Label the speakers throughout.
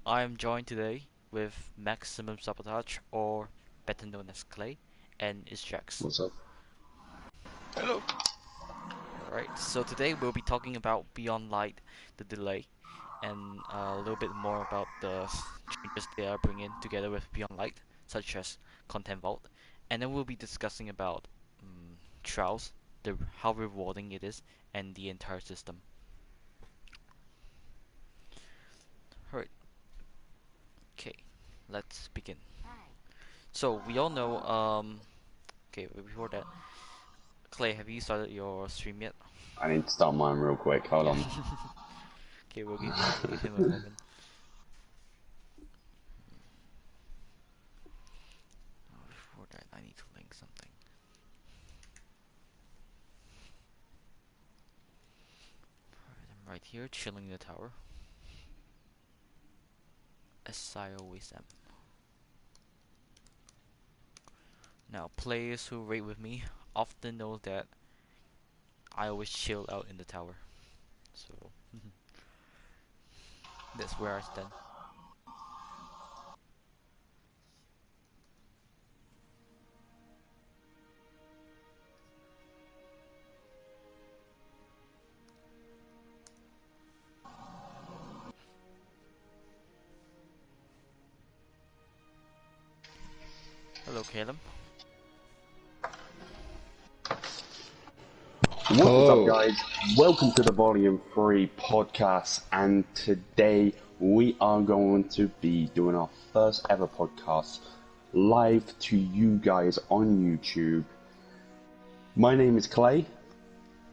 Speaker 1: I am joined today with Maximum Sabotage, or better known as Clay, and is Jax.
Speaker 2: What's up?
Speaker 3: Hello.
Speaker 1: Alright, so today we'll be talking about Beyond Light, the delay, and a little bit more about the changes they are bringing together with Beyond Light, such as Content Vault, and then we'll be discussing about trials, how rewarding it is, and the entire system. Alright, okay, let's begin. So we all know, okay, before that, Clay, have you started your stream yet?
Speaker 2: I need to start mine real quick. Hold
Speaker 1: Yeah.
Speaker 2: on.
Speaker 1: Okay, we'll give him a moment. Before that, I need to link something. Alright, I'm right here, chilling in the tower. As I always am. Now, players who raid with me often know that I always chill out in the tower. So, that's where I stand. Hello, Caleb.
Speaker 2: What's up, guys? Welcome to the Volume 3 podcast, and today we are going to be doing our first ever podcast live to you guys on YouTube. My name is Clay,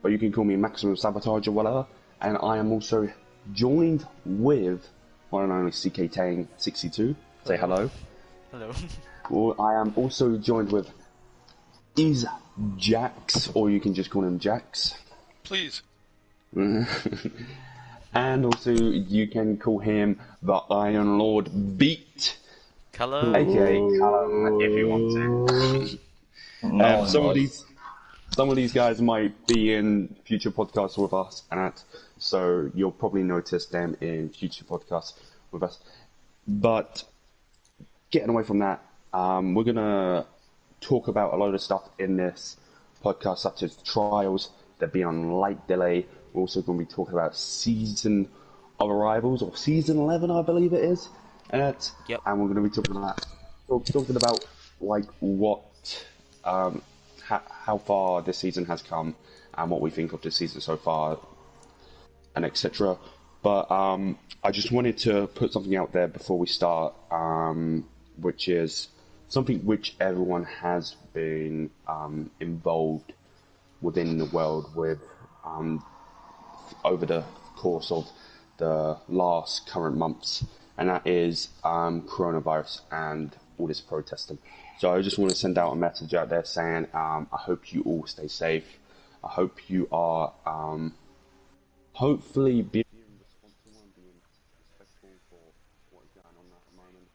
Speaker 2: but you can call me Maximum Sabotage or whatever, and I am also joined with one and only CK Tang 62. Say hello.
Speaker 1: Hello.
Speaker 2: Well, I am also joined with is Jax, or you can just call him Jax.
Speaker 3: Please.
Speaker 2: And also you can call him the Iron Lord Beat,
Speaker 1: Color.
Speaker 2: aka Callum, if you want to. Some of these guys might be in future podcasts with us, so you'll probably notice them in future podcasts with us. But getting away from that, we're gonna talk about a load of stuff in this podcast, such as trials, the Beyond Light delay. We're also going to be talking about season of arrivals, or season 11, I believe it is.
Speaker 1: Yep.
Speaker 2: And we're going to be talking about like what, how far this season has come, and what we think of this season so far, and etc. But I just wanted to put something out there before we start, which is something which everyone has been involved within the world with over the course of the last current months, and that is coronavirus and all this protesting. So I just want to send out a message out there saying I hope you all stay safe. I hope you are hopefully being responsible and being respectful for what is going on at the moment.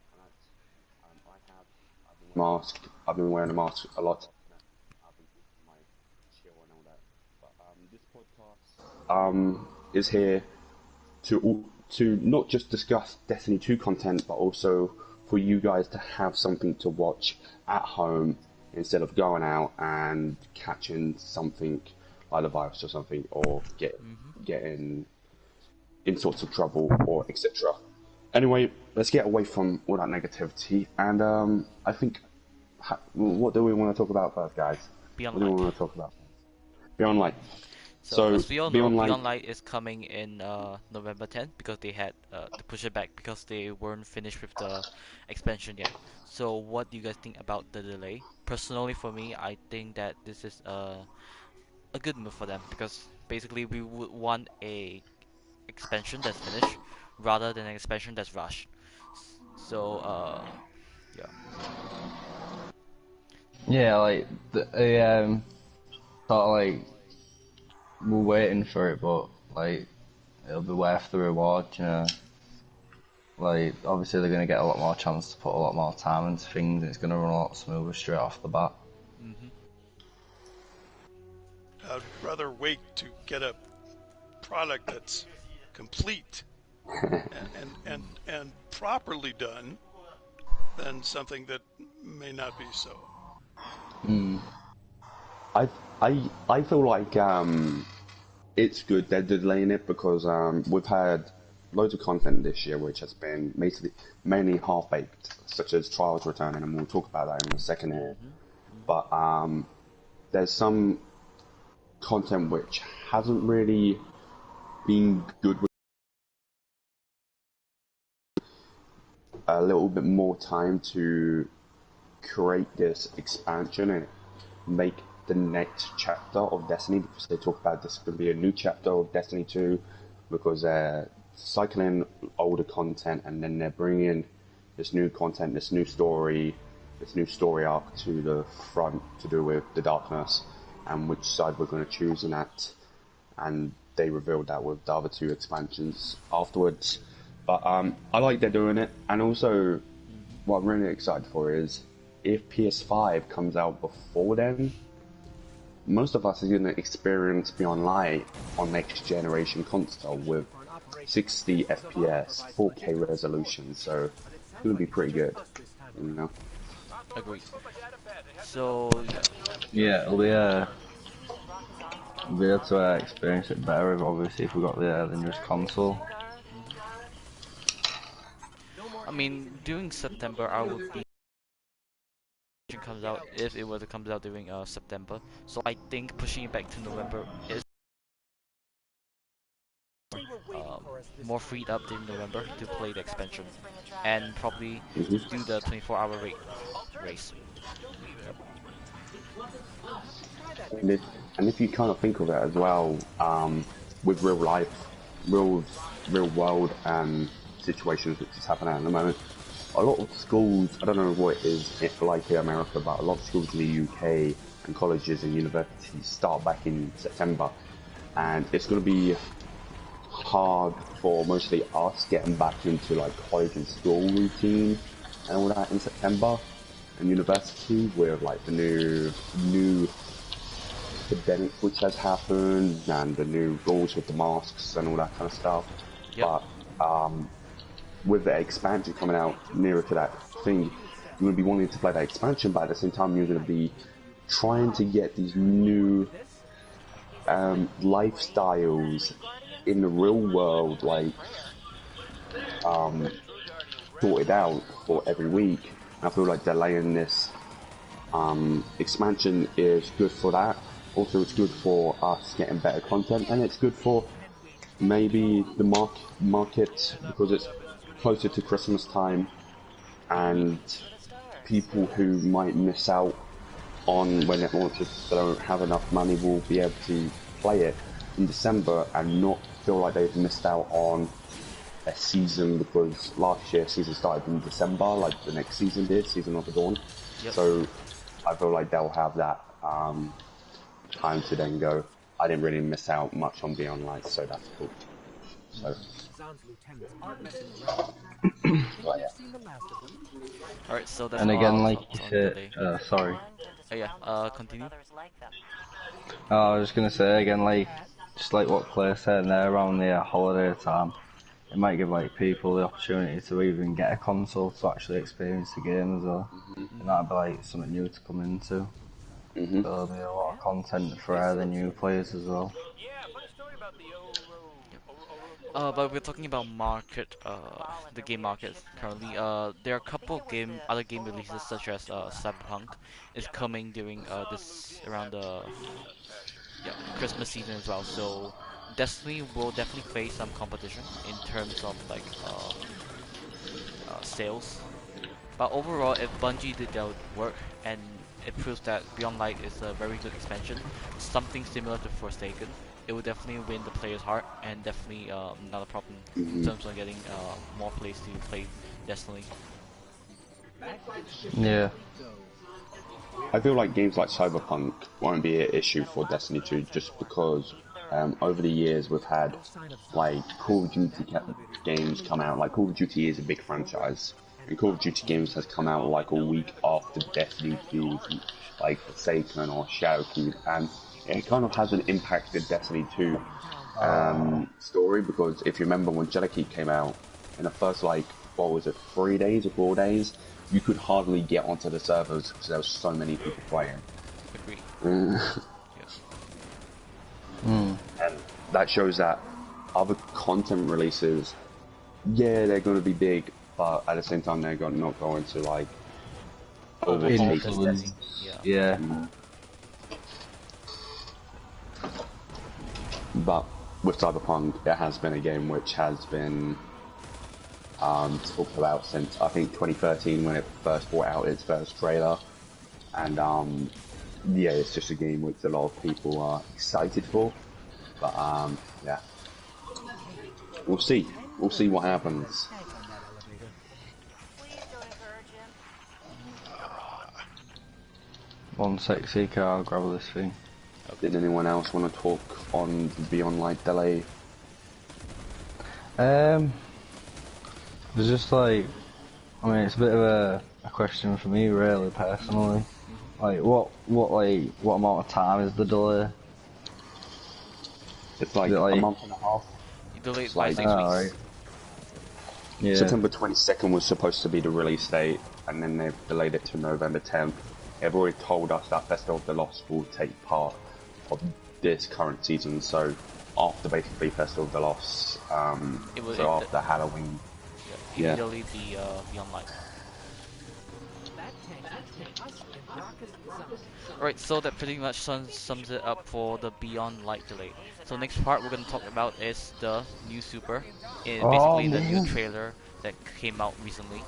Speaker 2: I've been wearing a mask a lot. I've been keeping my chill and all that. But this podcast is here to not just discuss Destiny 2 content, but also for you guys to have something to watch at home instead of going out and catching something like the virus or something, or getting in sorts of trouble or etc. Anyway, let's get away from all that negativity, and I think, what do we want to talk about first, guys?
Speaker 1: Beyond
Speaker 2: What do we
Speaker 1: Light.
Speaker 2: want to talk about? Beyond Light.
Speaker 1: So as we all know,
Speaker 2: Beyond
Speaker 1: Beyond Light is coming in November 10th because they had to push it back because they weren't finished with the expansion yet. So what do you guys think about the delay? Personally, for me, I think that this is a good move for them because basically we would want a expansion that's finished rather than an expansion that's rushed. So yeah.
Speaker 4: Yeah, like sort of like we're waiting for it, but like it'll be worth the reward, you know. Like obviously they're gonna get a lot more chance to put a lot more time into things, and it's gonna run a lot smoother straight off the bat.
Speaker 3: I'd rather wait to get a product that's complete and properly done than something that may not be so.
Speaker 2: I I feel like it's good they're delaying it because we've had loads of content this year which has been mainly half baked, such as Trials returning, and we'll talk about that in a second here. But there's some content which hasn't really been good with a little bit more time to create this expansion and make the next chapter of Destiny, because they talk about this could be a new chapter of Destiny 2 because they're cycling older content and then they're bringing this new content, this new story arc to the front to do with the darkness and which side we're going to choose in that. And they revealed that with the other two expansions afterwards. But I like they're doing it, and also what I'm really excited for is if PS5 comes out before then, most of us are going to experience Beyond Light on next generation console with 60 FPS, 4K resolution, so it's going to be pretty good, you know?
Speaker 1: Agreed. So yeah,
Speaker 4: Yeah, we'll be able to experience it better, obviously, if we got the newest console.
Speaker 1: I mean during September I would be comes out if it were to comes out during September. So I think pushing it back to November is more freed up in November to play the expansion and probably do the 24-hour race. Yep.
Speaker 2: And if you kind of think of it as well, with real life, real real world situations which is happening at the moment, a lot of schools, I don't know what it is like in America, but a lot of schools in the UK and colleges and universities start back in September, and it's going to be hard for mostly us getting back into like college and school routine and all that in September, and university with like the new epidemic which has happened and the new rules with the masks and all that kind of stuff.
Speaker 1: Yep.
Speaker 2: But with the expansion coming out nearer to that thing, you're going to be wanting to play that expansion, but at the same time you're going to be trying to get these new lifestyles in the real world, like sorted out for every week. And I feel like delaying this expansion is good for that. Also, it's good for us getting better content, and it's good for maybe the market because it's closer to Christmas time, and people who might miss out on when it launches, they don't have enough money, will be able to play it in December and not feel like they've missed out on a season, because last year season started in December, like the next season did, Season of the Dawn.
Speaker 1: Yep.
Speaker 2: So I feel like they'll have that time to then go, I didn't really miss out much on Beyond Light, so that's cool. So but yeah.
Speaker 1: Alright, so that's
Speaker 4: And
Speaker 1: all
Speaker 4: again,
Speaker 1: our
Speaker 4: like
Speaker 1: thoughts
Speaker 4: you
Speaker 1: on
Speaker 4: said,
Speaker 1: today.
Speaker 4: sorry.
Speaker 1: Oh yeah, continue.
Speaker 4: I was just gonna say again, like just like what Claire said there, around the holiday time, it might give like people the opportunity to even get a console to actually experience the game as well. And that'd be like something new to come into. There'll be a lot of content for the new players as well.
Speaker 1: But we're talking about the game market currently. There are a couple of other game releases such as Cyberpunk is coming during this around the Christmas season as well. So Destiny will definitely face some competition in terms of like sales. But overall, if Bungie did their work and it proves that Beyond Light is a very good expansion, something similar to Forsaken, it will definitely win the player's heart and definitely not a problem in terms of getting more players to play Destiny.
Speaker 4: Yeah.
Speaker 2: I feel like games like Cyberpunk won't be an issue for Destiny 2 just because over the years we've had like Call of Duty games come out. Like Call of Duty is a big franchise, and Call of Duty games has come out like a week after Destiny 2, like Forsaken or Shadowkeep, and it kind of hasn't impacted Destiny 2 story, because if you remember when Jellicoe came out, in the first, like, what was it, 3 days or 4 days, you could hardly get onto the servers because there was so many people playing.
Speaker 1: Agree.
Speaker 2: And that shows that other content releases, yeah, they're going to be big, but at the same time, they're not going to, like, overtake
Speaker 4: Influence.
Speaker 1: Yeah.
Speaker 4: Yeah.
Speaker 2: But with Cyberpunk, it has been a game which has been talked about since, I think, 2013 when it first brought out its first trailer. And yeah, it's just a game which a lot of people are excited for. But yeah, we'll see. We'll see what happens.
Speaker 4: One sexy car, I'll grab this thing.
Speaker 2: Did anyone else want to talk on the Beyond Light delay?
Speaker 4: It's just like, I mean, it's a bit of a question for me, really, personally. Like, what amount of time is the delay?
Speaker 2: It's like,
Speaker 4: Is it like
Speaker 2: a month and a half.
Speaker 1: You delayed
Speaker 2: It's
Speaker 1: by
Speaker 2: like-
Speaker 1: 6 weeks.
Speaker 4: Right. Yeah.
Speaker 2: September 22nd was supposed to be the release date, and then they've delayed it to November 10th. They've already told us that Festival of the Lost will take part of this current season, so after basically Festival of the Lost, so after Halloween.
Speaker 1: Yeah. Immediately the Beyond Light. Alright, so that pretty much sums it up for the Beyond Light delay. So next part we're going to talk about is the new super, basically the new trailer that came out recently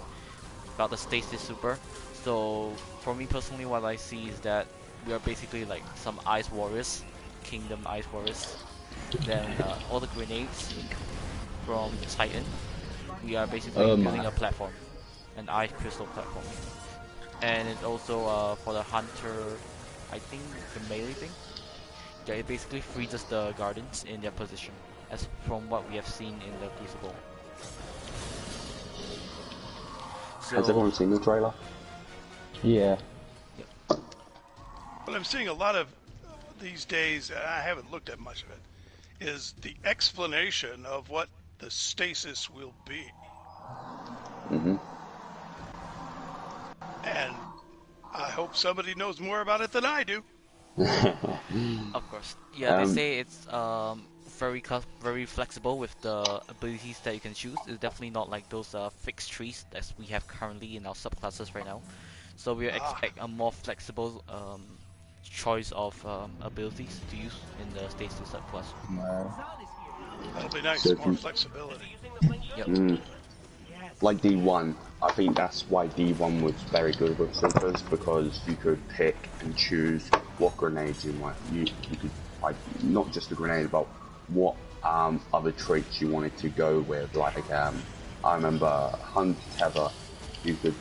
Speaker 1: about the Stasis super. So for me personally, what I see is that we are basically like some Ice Warriors, Kingdom Ice Warriors. Then all the grenades from Titan, we are basically building a platform, an Ice Crystal platform. And it's also for the Hunter, I think the melee thing. Yeah, it basically freezes the Guardians in their position, as from what we have seen in the Crucible. So,
Speaker 2: Has everyone seen the trailer?
Speaker 4: Yeah.
Speaker 3: What I'm seeing a lot of these days, and I haven't looked at much of it, is the explanation of what the stasis will be. And I hope somebody knows more about it than I do.
Speaker 1: of course, yeah, they say it's very flexible with the abilities that you can choose. It's definitely not like those fixed trees that we have currently in our subclasses right now. So we expect a more flexible choice of abilities to use in the stasis subclass.
Speaker 3: That'll be nice,
Speaker 2: So
Speaker 3: more flexibility.
Speaker 1: Yep.
Speaker 2: Like D1, I think that's why D1 was very good with supers, because you could pick and choose what grenades you want. You could, like, not just the grenade, but what other traits you wanted to go with. Like, I remember Hunt Tether, you could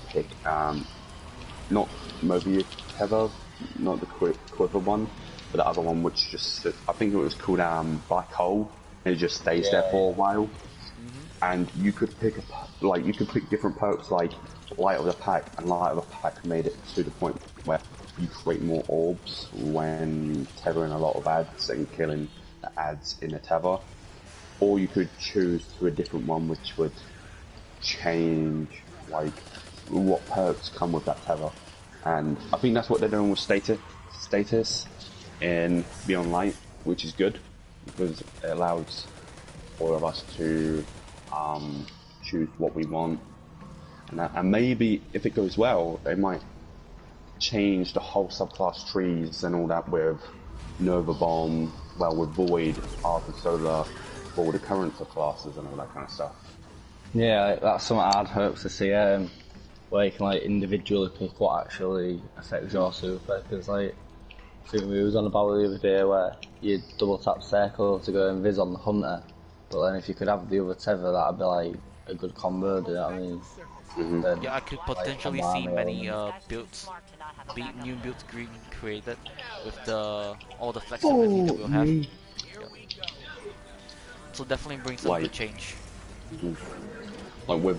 Speaker 2: pick not Mobius Tether, not the quiver one, but the other one, which just, I think it was called Black Hole, and it just stays there for a while. And you could pick you could pick different perks like Light of the Pack, and Light of the Pack made it to the point where you create more orbs when tethering a lot of ads and killing the ads in the tether. Or you could choose to a different one which would change like what perks come with that tether. And I think that's what they're doing with status in Beyond Light, which is good because it allows all of us to choose what we want, and maybe if it goes well, they might change the whole subclass trees and all that with Nova Bomb, with Void, Arthur Solar, all the current subclasses and all that kind of stuff.
Speaker 4: Yeah, that's something I'd hope to see, where you can like individually pick what actually affects your super, because like, I think we was on about the other day where you double tap circle to go and viz on the Hunter, but then if you could have the other tether, that'd be like a good combo, do you know what I mean? Then,
Speaker 1: Yeah, I could potentially see many new builds being created with all the flexibility that we'll have. Yep. So definitely bring some good change.
Speaker 2: Like with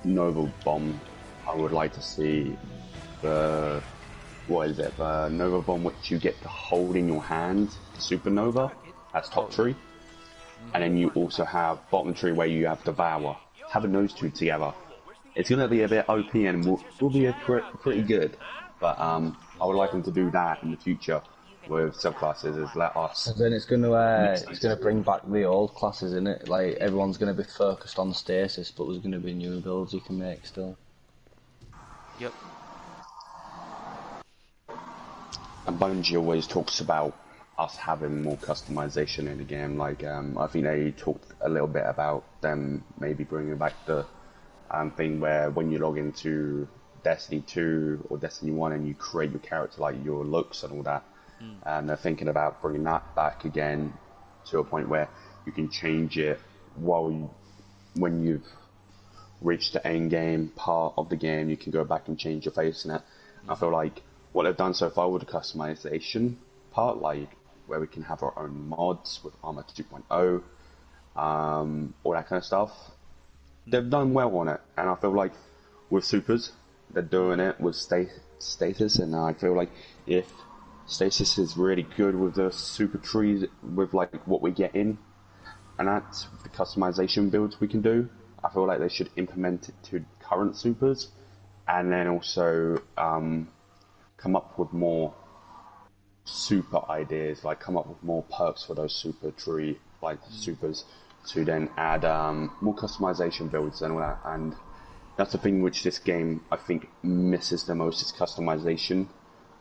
Speaker 2: Nova Bomb, I would like to see the what is it? The Nova Bomb, which you get to hold in your hand, Supernova. That's top tree. And then you also have bottom tree where you have Devour. Having those two together, it's going to be a bit OP and will be pretty good. But I would like them to do that in the future with subclasses. Is let us.
Speaker 4: And then it's gonna bring back the old classes, isn't it? Like everyone's gonna be focused on stasis, but there's gonna be new builds you can make still.
Speaker 1: Yep.
Speaker 2: And Bungie always talks about us having more customization in the game. Like I think they talked a little bit about them maybe bringing back the thing where when you log into Destiny 2 or Destiny 1 and you create your character, like your looks and all that, and they're thinking about bringing that back again to a point where you can change it when you've reached the end game part of the game, you can go back and change your face in it. I feel like what they've done so far with the customization part, like where we can have our own mods with Armor 2.0, all that kind of stuff, they've done well on it. And I feel like with supers, they're doing it with status, and I feel like if stasis is really good with the super trees, with like what we get in, and that's the customization builds we can do, I feel like they should implement it to current supers, and then also come up with more super ideas, like come up with more perks for those super tree like supers, to then add more customization builds and all that. And that's the thing which this game I think misses the most, is customization,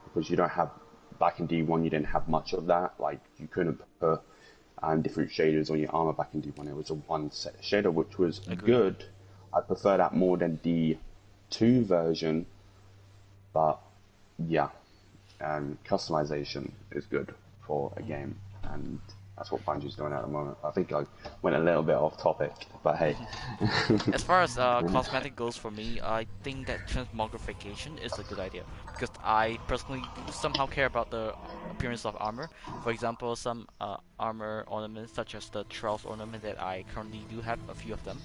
Speaker 2: because you don't have, back in D1 you didn't have much of that. Like you couldn't put different shaders on your armor back in D1. It was a one set shader, which was good. I prefer that more than D2 version, but yeah, customization is good for a game, and that's what Bungie's doing at the moment. I think I went a little bit off topic, but hey.
Speaker 1: As far as cosmetic goes for me, I think that transmogrification is a good idea, because I personally do somehow care about the appearance of armor. For example, some armor ornaments, such as the Trials ornament that I currently do have a few of them,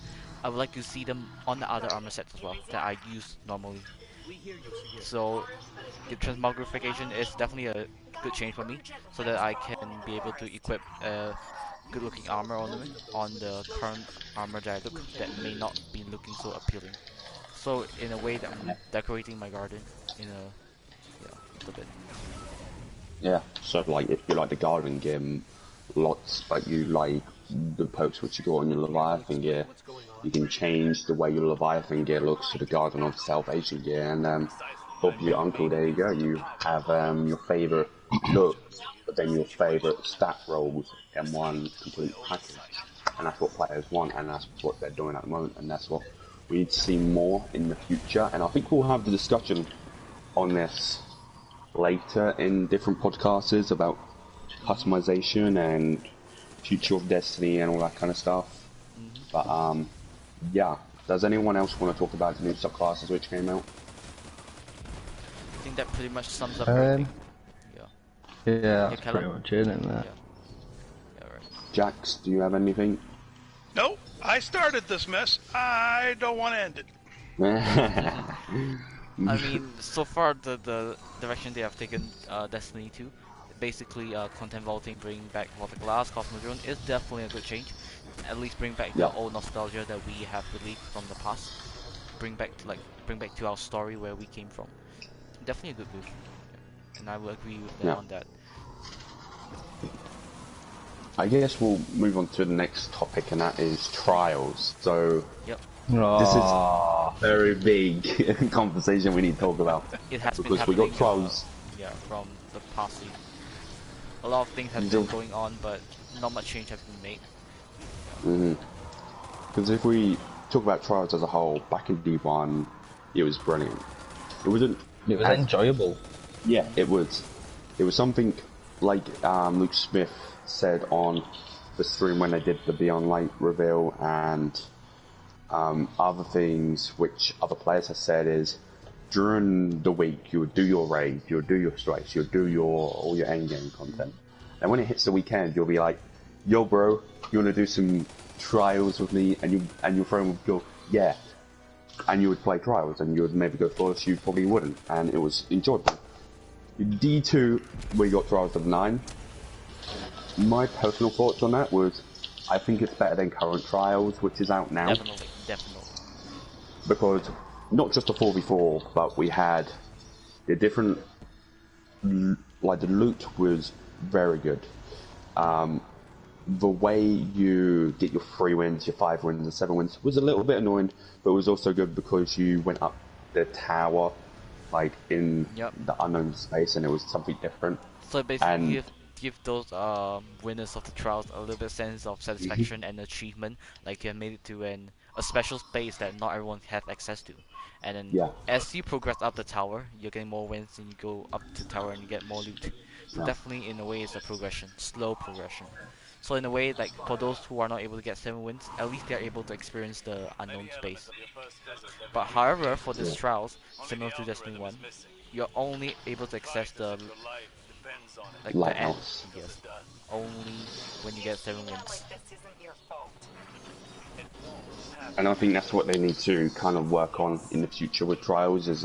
Speaker 1: I would like to see them on the other armor sets as well that I use normally. So the transmogrification is definitely a good change for me, so that I can be able to equip a good looking armor ornament on the current armor that I look that may not be looking so appealing. So in a way that I'm decorating my garden in a little bit.
Speaker 2: Yeah, so like if you like the garden game lots, like you like the perks which you got on your Leviathan gear, you can change the way your Leviathan gear looks to the Garden of Salvation gear, and Bob your uncle, there you go, you have your favourite looks, but then your favourite stat rolls in one complete package. And that's what players want, and that's what they're doing at the moment, and that's what we need to see more in the future. And I think we'll have the discussion on this later in different podcasts about customization and future of Destiny and all that kind of stuff. But yeah, does anyone else want to talk about the new subclasses which came out?
Speaker 1: I think that pretty much sums up everything.
Speaker 4: Yeah, that's pretty much it, isn't it?
Speaker 1: Yeah, right.
Speaker 2: Jax, do you have anything?
Speaker 3: No, I started this mess. I don't want to end it.
Speaker 1: I mean, so far the direction they have taken Destiny 2, basically content vaulting, bringing back Vault Glass, Cosmodrome, is definitely a good change. At least bring back the old nostalgia that we have believed from the past. Bring back to our story where we came from. Definitely a good move, and I will agree with them on that.
Speaker 2: I guess we'll move on to the next topic, and that is trials. So
Speaker 1: Yep.
Speaker 2: This is a very big conversation we need to talk about.
Speaker 1: It has
Speaker 2: because
Speaker 1: been
Speaker 2: we got trials.
Speaker 1: From the past season. A lot of things have been going on, but not much change has been made.
Speaker 2: Because if we talk about trials as a whole, back in D1, it was brilliant. It wasn't.
Speaker 4: It was enjoyable.
Speaker 2: Yeah, it was. It was something like Luke Smith said on the stream when they did the Beyond Light reveal, and other things which other players have said is during the week you would do your raids, you would do your strikes, you would do all your endgame content, and when it hits the weekend you'll be like, yo bro, you want to do some trials with me? And your friend would go, yeah, and you would play trials, and you would maybe go flawless, you probably wouldn't, and it was enjoyable. D2, we got Trials of 9. My personal thoughts on that was, I think it's better than current Trials, which is out now.
Speaker 1: Definitely.
Speaker 2: Because not just a 4v4, but we had the different, like the loot was very good. The way you get your 3 wins, your 5 wins, and 7 wins was a little bit annoying, but it was also good because you went up the tower, like in the unknown space, and it was something different.
Speaker 1: So basically, give those winners of the trials a little bit sense of satisfaction and achievement, like you have made it to a special space that not everyone have access to. And then as you progress up the tower, you're getting more wins, and you go up to the tower and you get more loot. So definitely, in a way, it's a progression, slow progression. So in a way, like for those who are not able to get 7 wins, at least they are able to experience the unknown space. But however, for these trials, similar to Destiny 1, you're only able to access the the end, yes, only when you get 7 wins.
Speaker 2: And I think that's what they need to kind of work on in the future with Trials is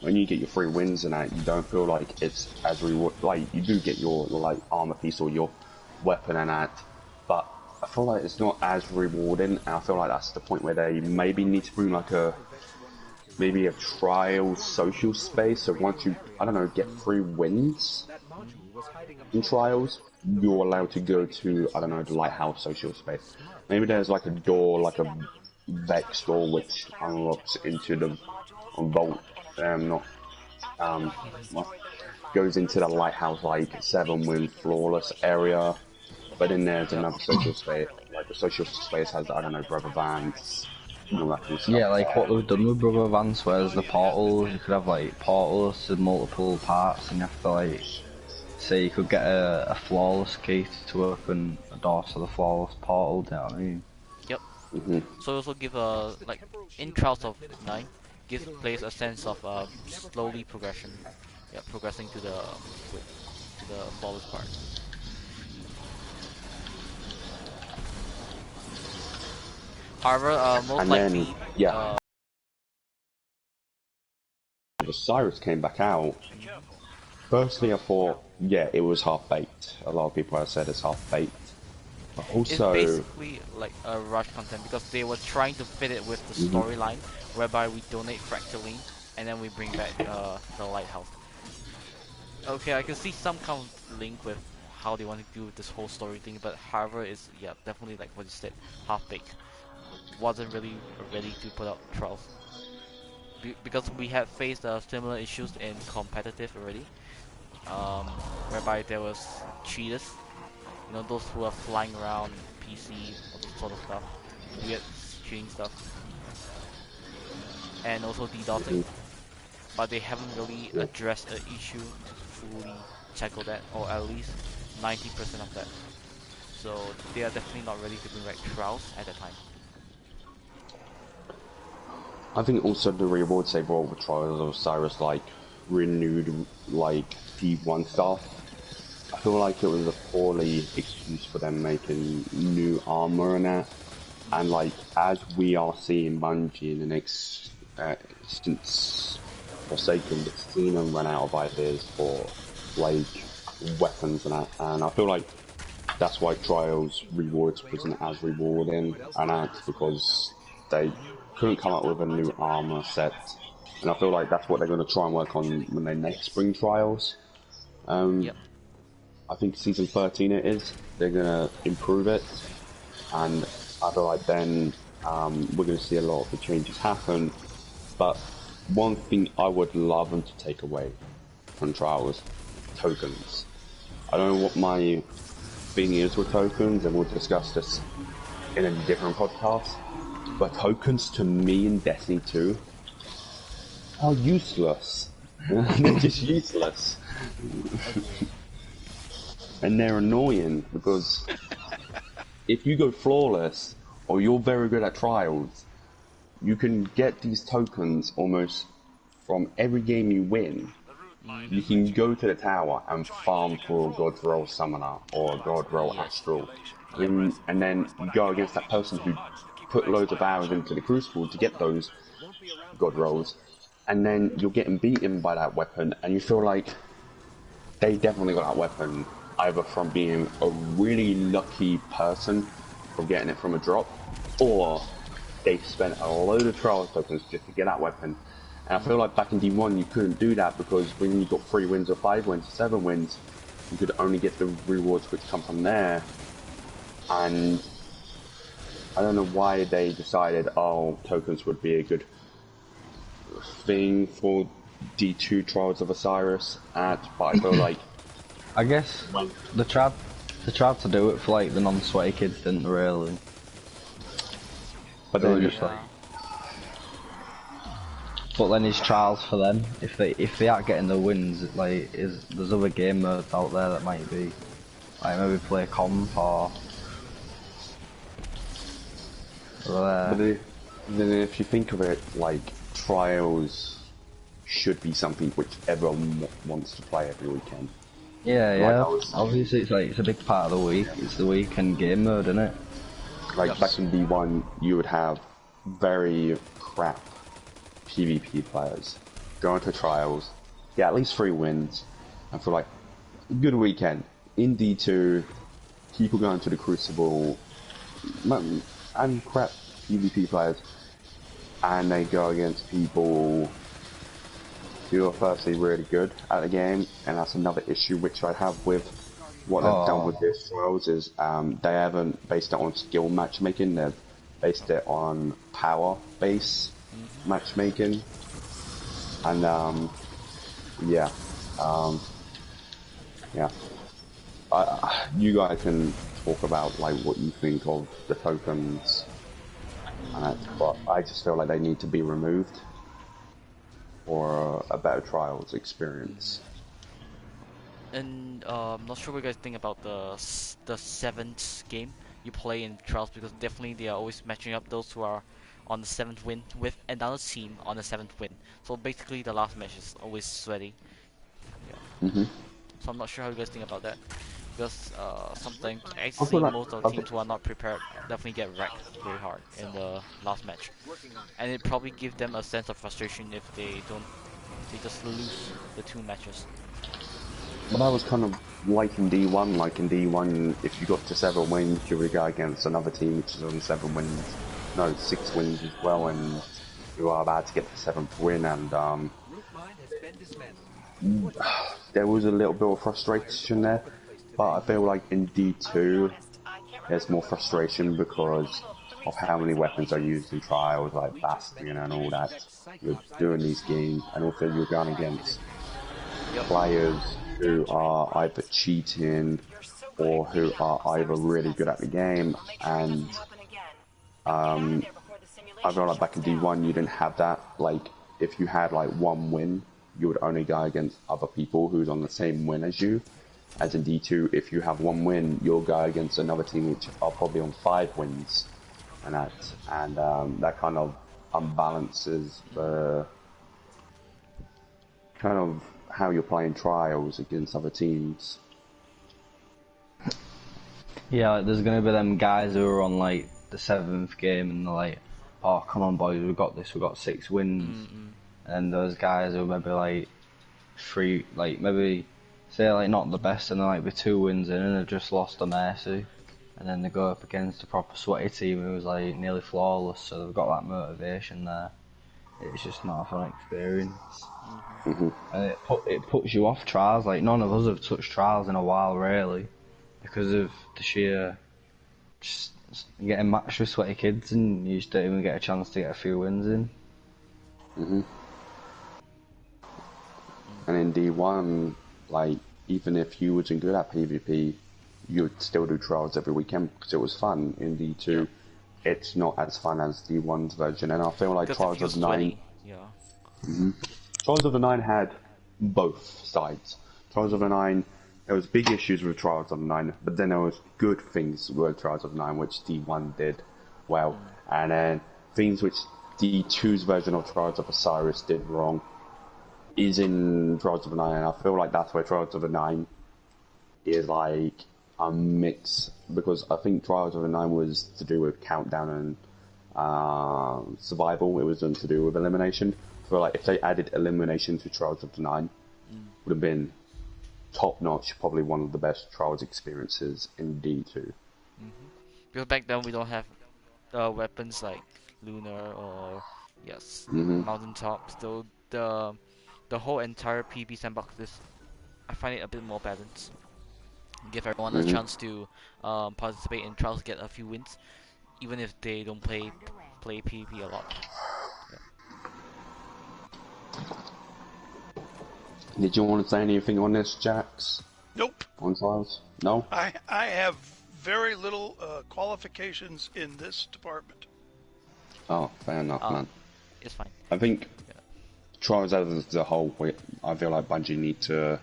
Speaker 2: when you get your 3 wins and that, you don't feel like it's as reward. Like you do get your like armor piece or your weapon and that, but I feel like it's not as rewarding. And I feel like that's the point where they maybe need to bring like maybe a trial social space. So once you, I don't know, get 3 wins in Trials, you're allowed to go to, I don't know, the Lighthouse social space. Maybe there's like a door, like a Vex door, which unlocks into the vault. Goes into the Lighthouse like 7 with flawless area. But then there's another social space. Like the social space has, I don't know, Brother Vance.
Speaker 4: Yeah, like what they've done with Brother Vance, whereas the portals, you could have like portals to multiple parts, and you have to like, say you could get a flawless key to open a door to the flawless portal, do you know what I mean?
Speaker 1: Yep. So also give like in Trials of 9, gives players a sense of slowly progression. Yeah, progressing to the flawless part. However, most likely,
Speaker 2: Osiris came back out. Firstly, I thought, it was half-baked. A lot of people have said it's half-baked. But also,
Speaker 1: it's basically like a rush content because they were trying to fit it with the storyline, whereby we donate fractaline and then we bring back the lighthouse. Okay, I can see some kind of link with how they want to do this whole story thing, but however, it's definitely like what you said, half-baked. Wasn't really ready to put out trials because we had faced similar issues in competitive already, whereby there was cheaters, those who are flying around PC, all this sort of stuff, weird cheating stuff, and also DDoSing. But they haven't really addressed the issue to fully tackle that, or at least 90% of that. So they are definitely not ready to bring back trials at that time.
Speaker 2: I think also the rewards they brought with Trials of Osiris, like renewed like P1 stuff. I feel like it was a poorly excuse for them making new armor and that. And like as we are seeing Bungie in the next since Forsaken, it's seen them run out of ideas for like weapons and that. And I feel like that's why Trials rewards wasn't as rewarding and that, because they couldn't come up with a new armor set, and I feel like that's what they're going to try and work on when they next bring Trials. I think season 13 it is. They're going to improve it, and I feel like then we're going to see a lot of the changes happen. But one thing I would love them to take away from Trials: tokens. I don't know what my thing is with tokens, and we'll discuss this in a different podcast. But tokens to me in Destiny 2 are useless. They're just useless. And they're annoying because if you go flawless or you're very good at trials, you can get these tokens almost from every game you win. You can go to the tower and farm for a God Roll Summoner or a God Roll Astral, and then go against that person who put loads of hours into the Crucible to get those God Rolls, and then you're getting beaten by that weapon, and you feel like, they definitely got that weapon either from being a really lucky person from getting it from a drop, or they spent a load of trials tokens just to get that weapon. And I feel like back in D1 you couldn't do that because when you got 3 wins or 5 wins or 7 wins, you could only get the rewards which come from there. And I don't know why they decided, oh, tokens would be a good thing for D2 Trials of Osiris but I feel like
Speaker 4: I guess they tried to do it for like the non-sweaty kids, didn't they, really?
Speaker 2: But
Speaker 4: They were
Speaker 2: then
Speaker 4: just like, but then it's trials for them. If they aren't getting the wins, like there's other game modes out there that might be like maybe play comp or.
Speaker 2: But then if you think of it, like trials should be something which everyone wants to play every weekend.
Speaker 4: Yeah. Obviously, it's a big part of the week. It's the weekend game mode, isn't it?
Speaker 2: Like back in D1, you would have very crap PvP players go into trials, get at least 3 wins, and for like good weekend. In D2, people go into the Crucible and crap PvP players, and they go against people who are firstly really good at the game, and that's another issue which I have with what they've done with this trials is they haven't based it on skill matchmaking, they've based it on power base matchmaking, and yeah. You guys can talk about like what you think of the tokens, but I just feel like they need to be removed for a better trials experience.
Speaker 1: And I'm not sure what you guys think about the 7th game you play in trials, because definitely they are always matching up those who are on the 7th win with another team on the 7th win. So basically the last match is always sweaty. Yeah. So I'm not sure how you guys think about that, because sometimes I see most of the teams who are not prepared definitely get wrecked very hard in the last match, and it probably gives them a sense of frustration if they just lose the 2 matches.
Speaker 2: But I was kind of like in D1. Like in D1, if you got to 7 wins, you would go against another team which is on 7 wins, no, 6 wins as well, and you are about to get the 7th win, and there was a little bit of frustration there. But I feel like in D2, there's more frustration because of how many weapons are used in trials, like Bastion and all that. You're doing these games, and also you're going against players who are either cheating or who are either really good at the game, and I feel like back in D1 you didn't have that. Like if you had like 1 win, you would only go against other people who's on the same win as you. As in D2, if you have 1 win, you'll go against another team which are probably on 5 wins, and that kind of unbalances the kind of how you're playing trials against other teams.
Speaker 4: Yeah, like, there's gonna be them guys who are on like the 7th game and they're like, oh come on boys, we've got this, we've got 6 wins. And those guys who maybe like 3, like maybe say like not the best, and they might be 2 wins in and they've just lost a Mercy, and then they go up against a proper sweaty team who's like nearly flawless, so they've got that motivation there. It's just not a fun experience. And it puts you off trials. Like none of us have touched trials in a while really, because of the sheer just getting matched with sweaty kids and you just don't even get a chance to get a few wins in.
Speaker 2: And in D1, like even if you wasn't good at PvP, you would still do trials every weekend because it was fun. In D2, it's not as fun as D1's version, and I feel like Trials of 9. Trials of the 9 had both sides. Trials of the 9, there was big issues with Trials of the 9, but then there was good things with Trials of the 9 which D1 did well, and then things which D2's version of Trials of Osiris did wrong is in Trials of the 9, and I feel like that's where Trials of the 9 is like a mix, because I think Trials of the 9 was to do with countdown and survival. It wasn't to do with elimination. I feel like if they added elimination to Trials of the 9, would have been top notch, probably one of the best Trials experiences in D2.
Speaker 1: Because back then we don't have weapons like Lunar or yes,
Speaker 2: Hmm.
Speaker 1: Mountaintop. So the whole entire PvP sandbox is I find it a bit more balanced. Give everyone a
Speaker 2: Hmm.
Speaker 1: chance to participate in trials, get a few wins, even if they don't play PvP a lot. Yeah.
Speaker 2: Did you want to say anything on this, Jax?
Speaker 3: Nope.
Speaker 2: On Trials? No?
Speaker 3: I have very little qualifications in this department.
Speaker 2: Oh, fair enough,
Speaker 1: Uh,
Speaker 2: man.
Speaker 1: it's fine.
Speaker 2: I think
Speaker 1: Yeah.
Speaker 2: Trials as a whole, I feel like Bungie need to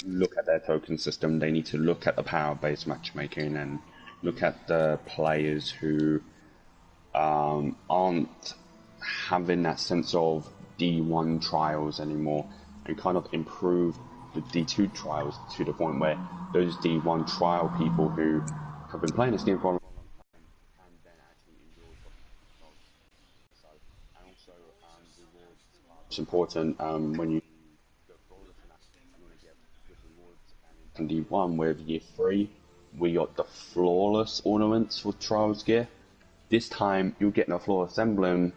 Speaker 2: look at their token system. They need to look at the power-based matchmaking and look at the players who aren't having that sense of D1 trials anymore, and kind of improve the D2 trials to the point where those D1 trial people who have been playing this game for a long time can then actually endure top trials. So, and also rewards are important when you go flawless and that, you want to get good rewards. And in D1 with year 3, we got the flawless ornaments for trials gear. This time you're getting a flawless emblem,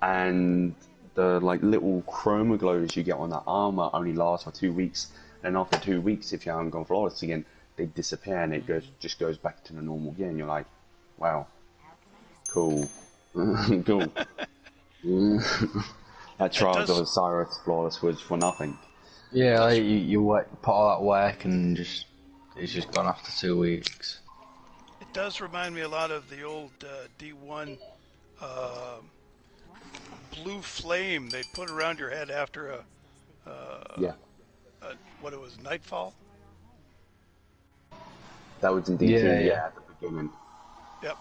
Speaker 2: and the like little chroma glows you get on that armor only last for 2 weeks. And after 2 weeks, if you haven't gone flawless again, they disappear and it just goes back to the normal gear. And you're like, wow, cool, cool. That
Speaker 3: It
Speaker 2: Trials of
Speaker 3: does
Speaker 2: Osiris flawless was for nothing.
Speaker 4: Yeah,
Speaker 3: does
Speaker 4: like you put all that work and it's just gone after 2 weeks.
Speaker 3: it does remind me a lot of the old D1 uh, blue flame they put around your head after
Speaker 2: Yeah,
Speaker 3: what it was, Nightfall.
Speaker 2: that was in D2.
Speaker 4: Yeah, yeah.
Speaker 2: Yeah, at the beginning.
Speaker 3: Yep.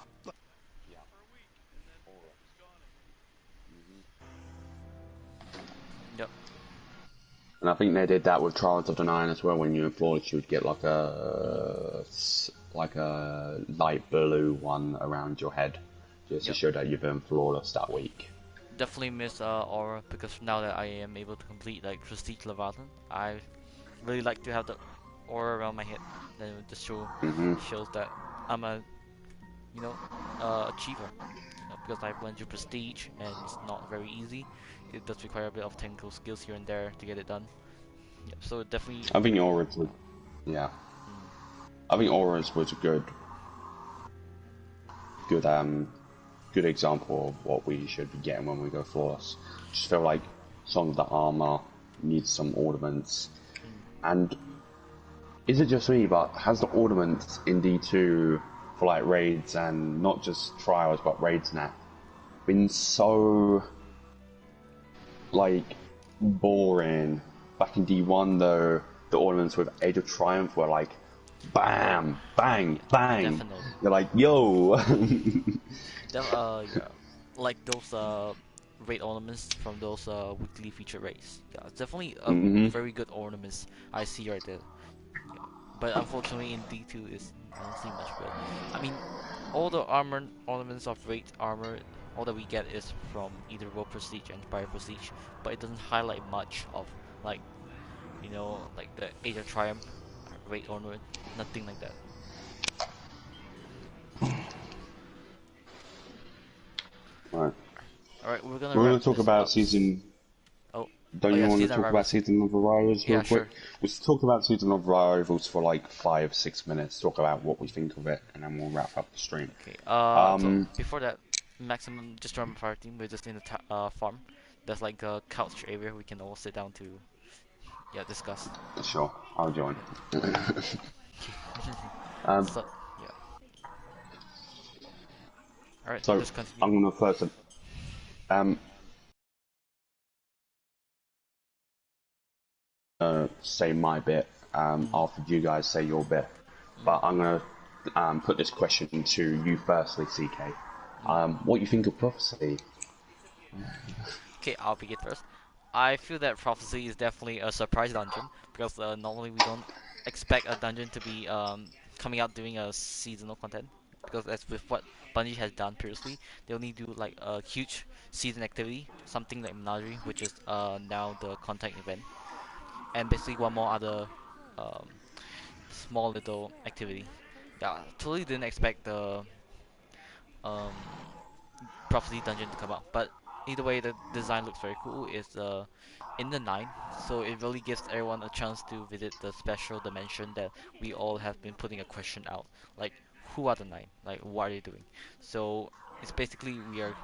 Speaker 1: Yep.
Speaker 2: And I think they did that with Trials of the Nine as well. When you were flawless, you would get like a light blue one around your head, just to
Speaker 1: Yep.
Speaker 2: show that you've been flawless that week.
Speaker 1: Definitely miss Aura because now that I am able to complete like Prestige Leviathan, I really like to have the aura around my head. Then it just
Speaker 2: Hmm.
Speaker 1: shows that I'm a you know achiever. Because I went to Prestige and it's not very easy. It does require a bit of technical skills here and there to get it done. Yep. So definitely.
Speaker 2: I think Auras was, yeah.
Speaker 1: Mm,
Speaker 2: I think Auras was a good good example of what we should be getting when we go flawless. Just feel like some of the armor needs some ornaments.
Speaker 1: mm.
Speaker 2: And is it just me, but has the ornaments in D2 for like raids and not just trials but raids now been so like boring? Back in D1 though, the ornaments with Age of Triumph were like bam, bang, bang.
Speaker 1: Definitely.
Speaker 2: You're like, yo.
Speaker 1: Yeah, like those raid ornaments from those weekly feature raids. Yeah, it's definitely a
Speaker 2: Hmm.
Speaker 1: very good ornaments I see right there. Yeah, but unfortunately in D2 is I don't see much good. I mean, all the armor ornaments of raid armor, all that we get is from either World Prestige and Empire Prestige, but it doesn't highlight much of like like the Age of Triumph raid ornament, nothing like that.
Speaker 2: Right.
Speaker 1: All right, we're gonna
Speaker 2: We're
Speaker 1: wrap
Speaker 2: going to talk
Speaker 1: this
Speaker 2: about
Speaker 1: up.
Speaker 2: season.
Speaker 1: Oh,
Speaker 2: Don't
Speaker 1: oh
Speaker 2: you
Speaker 1: yeah,
Speaker 2: want to
Speaker 1: season
Speaker 2: talk about
Speaker 1: rivals.
Speaker 2: Season of Arrivals real
Speaker 1: Yeah,
Speaker 2: quick?
Speaker 1: sure.
Speaker 2: Let's talk about Season of Arrivals for like 5-6 minutes. Talk about what we think of it, and then we'll wrap up the stream.
Speaker 1: Okay. So
Speaker 2: Um,
Speaker 1: before that, maximum just remember fire team. We're just in the farm. There's like a couch area we can all sit down to, yeah, discuss.
Speaker 2: sure, I'll join. um,
Speaker 1: So yeah. All right,
Speaker 2: so
Speaker 1: just continue.
Speaker 2: I'm going to first um say my bit
Speaker 1: Mm,
Speaker 2: after you guys say your bit,
Speaker 1: mm,
Speaker 2: but I'm going to put this question to you firstly, CK.
Speaker 1: mm.
Speaker 2: What you think of Prophecy?
Speaker 1: Okay, I'll begin first. I feel that Prophecy is definitely a surprise dungeon because normally we don't expect a dungeon to be coming out doing a seasonal content because that's with what Bungie has done previously. They only do like a huge season activity, something like Menagerie, which is now the contact event. and basically one more other um, small little activity. Yeah, totally didn't expect the um, prophecy dungeon to come out, but either way, the design looks very cool. It's in the 9, so it really gives everyone a chance to visit the special dimension that we all have been putting a question out, like who are the 9, like what are they doing. So it's basically we are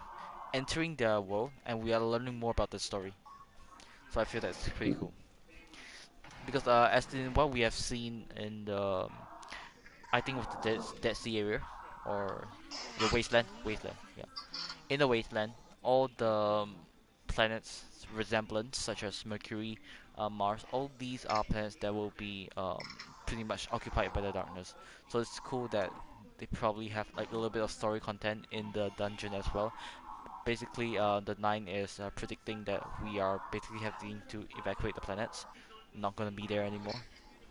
Speaker 1: entering their world and we are learning more about the story. So I feel that's pretty cool because as in what we have seen in the I think with the Dead Sea area or the wasteland, yeah. In the wasteland, all the planets resemblance, such as Mercury, Mars, all these are planets that will be pretty much occupied by the darkness. So it's cool that they probably have like a little bit of story content in the dungeon as well. Basically, the 9 is predicting that we are basically having to evacuate the planets, not gonna be there anymore.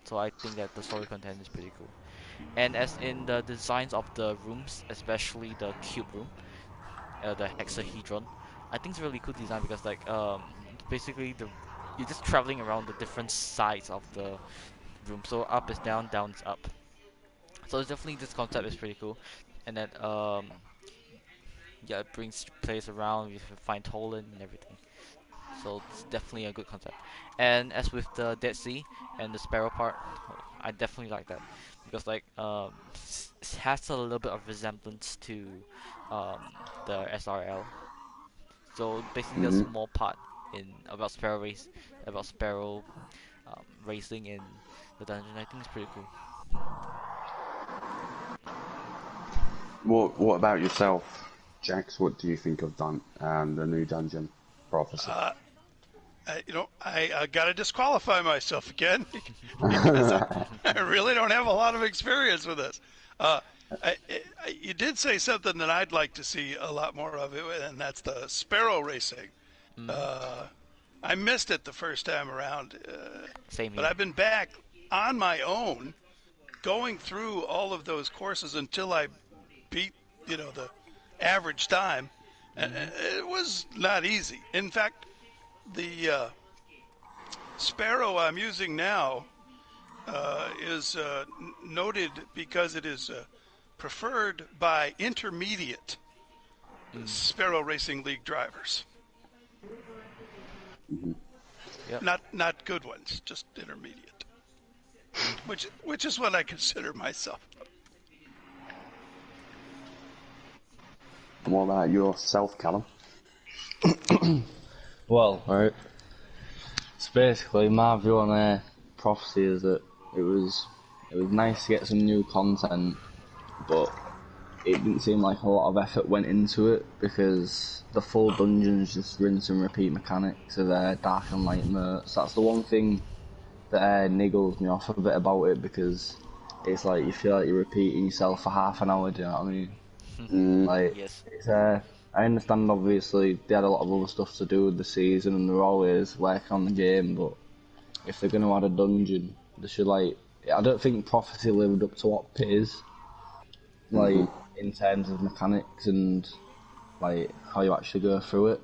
Speaker 1: So I think that the story content is pretty cool. And as in the designs of the rooms, especially the cube room, the hexahedron, I think it's a really cool design because like basically the you're just traveling around the different sides of the room. So up is down, down is up. So it's definitely this concept is pretty cool, and that yeah, it brings players around. You can find Toland and everything. So it's definitely a good concept. And as with the Dead Sea and the Sparrow part, oh, I definitely like that because like it has a little bit of resemblance to the SRL. So basically, a
Speaker 2: Hmm.
Speaker 1: small part in about Sparrow racing in the dungeon. I think it's pretty cool.
Speaker 2: What about yourself, Jax? What do you think of the new dungeon prophecy?
Speaker 3: I got to disqualify myself again because I really don't have a lot of experience with this. Uh, you did say something that I'd like to see a lot more of it, and that's the sparrow racing.
Speaker 1: Hmm.
Speaker 3: Uh, I missed it the first time around,
Speaker 1: Same
Speaker 3: but
Speaker 1: here.
Speaker 3: I've been back on my own going through all of those courses until I beat, the average time.
Speaker 1: Hmm.
Speaker 3: It was not easy. In fact, the Sparrow I'm using now is noted because it is preferred by intermediate
Speaker 1: Mm.
Speaker 3: Sparrow Racing League drivers.
Speaker 1: Yep.
Speaker 3: Not good ones, just intermediate.
Speaker 1: Hmm.
Speaker 3: Which is what I consider myself.
Speaker 2: And what about yourself, Callum?
Speaker 4: Well, right. So basically, my view on prophecy is that it was it was nice to get some new content, but it didn't seem like a lot of effort went into it because the full dungeons just rinse and repeat mechanics of dark and light mercs. That's the one thing that niggles me off a bit about it because it's like you feel like you're repeating yourself for half an hour. Do you know what I mean?
Speaker 2: Mm.
Speaker 4: Like
Speaker 1: Yes.
Speaker 4: it's I understand obviously they had a lot of other stuff to do with the season and they're always working on the game, but if they're gonna add a dungeon, they should like. I don't think Prophecy lived up to what Pit is,
Speaker 2: Hmm.
Speaker 4: like in terms of mechanics and like how you actually go through it.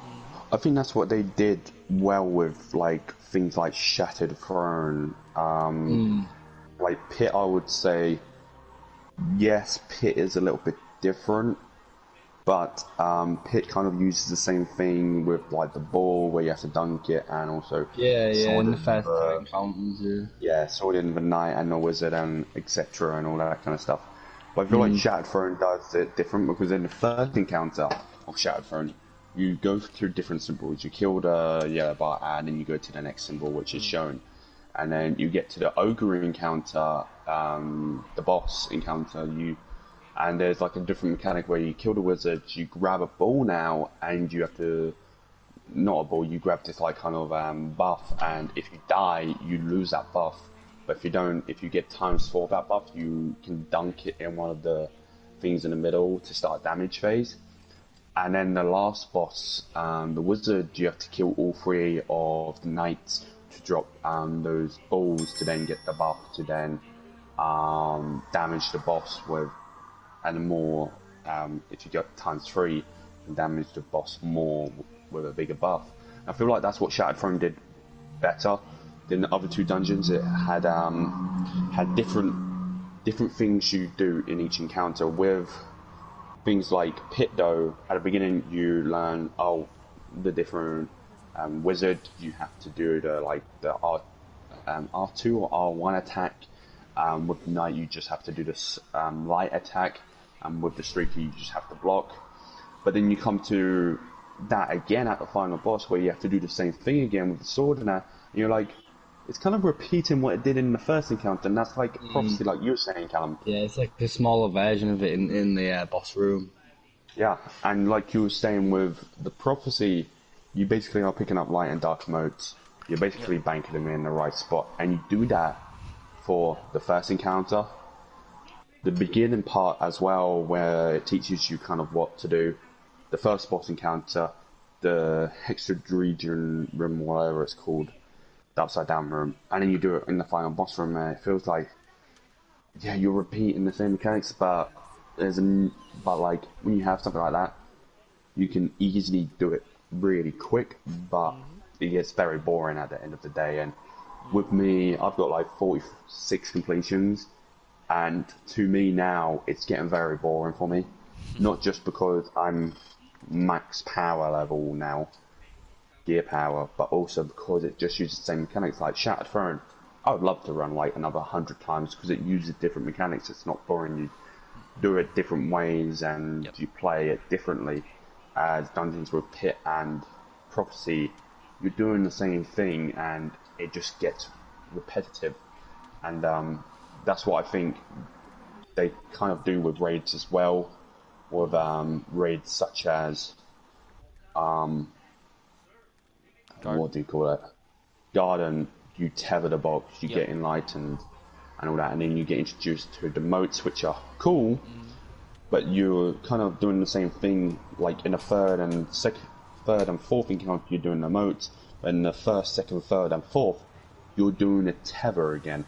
Speaker 1: Hmm.
Speaker 2: I think that's what they did well with like things like Shattered Throne.
Speaker 4: Mm.
Speaker 2: Like Pit, I would say yes, Pit is a little bit different, but Pit kind of uses the same thing with like the ball where you have to dunk it, and also
Speaker 4: Yeah,
Speaker 2: Sword
Speaker 4: in the
Speaker 2: in
Speaker 4: first two
Speaker 2: the
Speaker 4: encounters, yeah.
Speaker 2: Sword in the Night and the Wizard and etc. and all that kind of stuff. But I feel like
Speaker 4: Mm.
Speaker 2: Shattered Throne does it different because in the first encounter of Shattered Throne, you go through different symbols. You kill the yellow bar, and then you go to the next symbol, which is
Speaker 1: Mm.
Speaker 2: shown, and then you get to the ogre encounter, the boss encounter. And there's like a different mechanic where you kill the wizard, you grab a ball now, and you have to not a ball. You grab this like kind of buff, and if you die, you lose that buff. But if you don't, if you get times 4 of that buff, you can dunk it in one of the things in the middle to start damage phase. And then the last boss, the wizard, you have to kill all 3 of the knights to drop those balls to then get the buff to then damage the boss with, and more. If you get times 3, you can damage the boss more with a bigger buff. I feel like that's what Shattered Throne did better than the other two dungeons. It had different things you do in each encounter. With things like Pit, though, at the beginning you learn the different wizard. You have to do the R2 or R1 attack. With Knight you just have to do this light attack, and with the Streaker you just have to block. But then you come to that again at the final boss where you have to do the same thing again with the sword, and you're like, it's kind of repeating what it did in the first encounter, and that's like Prophecy, like you were saying, Callum.
Speaker 4: Yeah, it's like a smaller version of it in the boss room.
Speaker 2: Yeah, and like you were saying with the Prophecy, you basically are picking up light and dark modes. You're basically banking them in the right spot, and you do that for the first encounter. The beginning part as well, where it teaches you kind of what to do. The first boss encounter, the Tetrahedron room, whatever it's called, the upside down room, and then you do it in the final boss room, and it feels like, yeah, you're repeating the same mechanics, but like when you have something like that, you can easily do it really quick, but it gets very boring at the end of the day. And with me, I've got like 46 completions, and to me now, it's getting very boring for me. Not just because I'm max power level now, gear power, but also because it just uses the same mechanics. Like Shattered Throne, I would love to run like another 100 times because it uses different mechanics. It's not boring. You do it different ways and you play it differently. As Dungeons with Pit and Prophecy, you're doing the same thing and it just gets repetitive. And that's what I think they kind of do with raids as well. With raids such as what do you call it? Garden, you tether the box, you get enlightened and all that, and then you get introduced to the moats, which are cool, but you're kind of doing the same thing. Like in the third and fourth encounter, you're doing the moats, but in the first, second, third, and fourth, you're doing a tether again.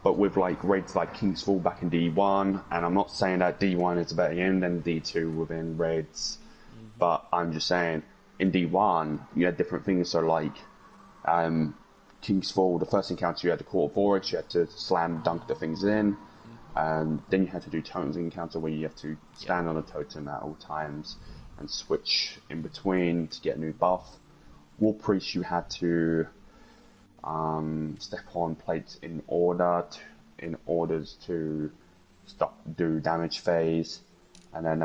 Speaker 2: But with like raids like King's Fall back in D1, and I'm not saying that D1 is a better game than D2 within raids, but I'm just saying in D1 you had different things. So like King's Fall, the first encounter you had the Court of Oryx, you had to slam dunk the things in, and then you had to do Totems encounter where you have to stand on a totem at all times and switch in between to get a new buff. War Priest, you had to step on plates in orders to do damage phase, and then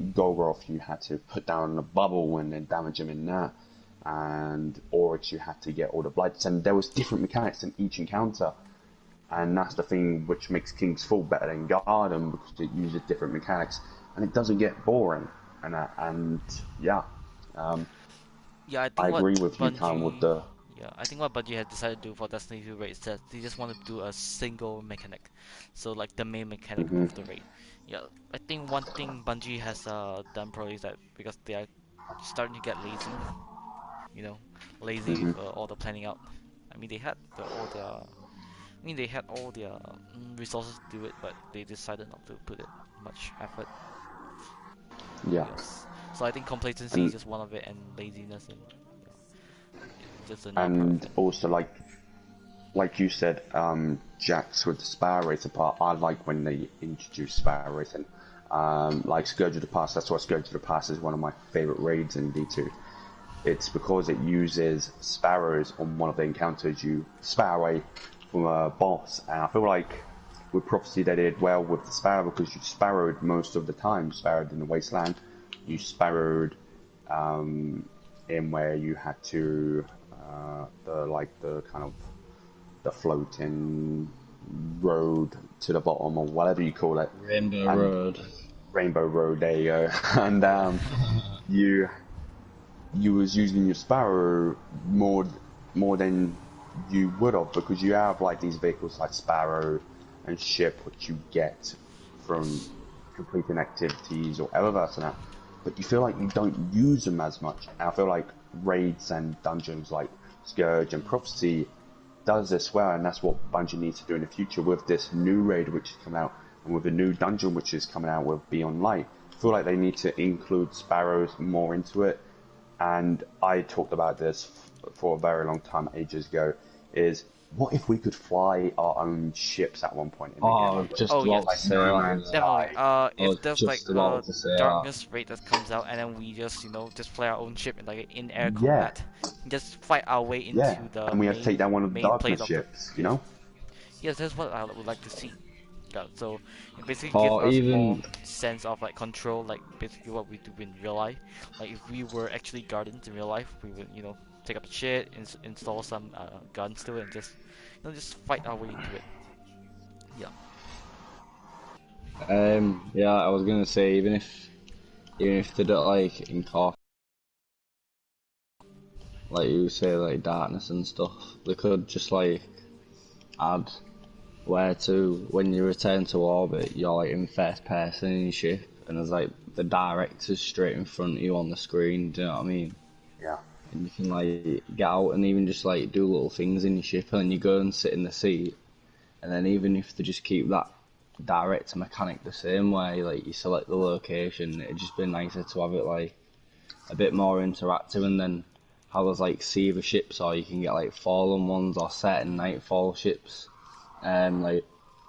Speaker 2: Golgroth you had to put down a bubble and then damage him in that, and Oryx you had to get all the blights, and there was different mechanics in each encounter, and that's the thing which makes King's Fall better than Garden, because it uses different mechanics and it doesn't get boring. And I agree with you, Tom, with the.
Speaker 1: Yeah, I think what Bungie has decided to do for Destiny 2 raid is that they just want to do a single mechanic, so like the main mechanic of the raid. Yeah, I think one thing Bungie has done probably is that because they are starting to get lazy, lazy with all the planning out. I mean, they had all their resources to do it, but they decided not to put it much effort.
Speaker 2: Yeah.
Speaker 1: Yes. So I think complacency is just one of it, and laziness, and just another part
Speaker 2: and
Speaker 1: of it.
Speaker 2: also like you said, Jax with the Sparrow Racer part, I like when they introduce Sparrow Racing. Like Scourge of the Past, that's why Scourge of the Past is one of my favourite raids in D2. It's because it uses sparrows on one of the encounters. You sparrow away from a boss, and I feel like with Prophecy they did well with the Sparrow, because you sparrowed most of the time. You sparrowed in the Wasteland, you sparrowed in where you had to the floating road to the bottom, or whatever you call it. Rainbow Road, there you go. And you was using your Sparrow more than you would have, because you have like these vehicles like Sparrow and Ship, which you get from completing activities or elements and that, but you feel like you don't use them as much. And I feel like raids and dungeons like Scourge and Prophecy does this well, and that's what Bungie needs to do in the future with this new raid which is coming out, and with the new dungeon which is coming out with Beyond Light. I feel like they need to include sparrows more into it, and I talked about this for a very long time, ages ago, is what if we could fly our own ships at one point in the
Speaker 4: Oh, I
Speaker 2: game?
Speaker 4: was just
Speaker 1: Oh
Speaker 4: about
Speaker 1: yes,
Speaker 4: to say
Speaker 2: No
Speaker 4: that.
Speaker 2: Man's
Speaker 1: definitely.
Speaker 2: Sky.
Speaker 4: I was
Speaker 1: If there's like
Speaker 4: just about to say that.
Speaker 1: Darkness Raiders comes out, and then we just just fly our own ship in like in-air
Speaker 2: Yeah,
Speaker 1: combat, just fight our way
Speaker 2: yeah,
Speaker 1: into the
Speaker 2: and we have to take down one of the
Speaker 1: main place
Speaker 2: darkness
Speaker 1: of the.
Speaker 2: ships, you know?
Speaker 1: Yes, that's what I would like to see. Yeah, so it basically gives
Speaker 4: Or
Speaker 1: us more
Speaker 4: even,
Speaker 1: sense of like control, like basically what we do in real life. Like if we were actually guardians in real life, we would take up a shit, install some guns to it, and just just fight our way into it. Yeah.
Speaker 4: yeah, I was gonna say even if they don't like incorporate, like you say, like darkness and stuff, they could just like add where to when you return to orbit, you're like in first person in your ship, and there's like the directors straight in front of you on the screen. Do you know what I mean?
Speaker 2: Yeah.
Speaker 4: And you can like get out and even just like do little things in your ship, and then you go and sit in the seat, and then even if they just keep that director mechanic the same way, like you select the location, it'd just be nicer to have it like a bit more interactive, and then how there's like Seaver ships, or you can get like fallen ones or certain Nightfall ships. Like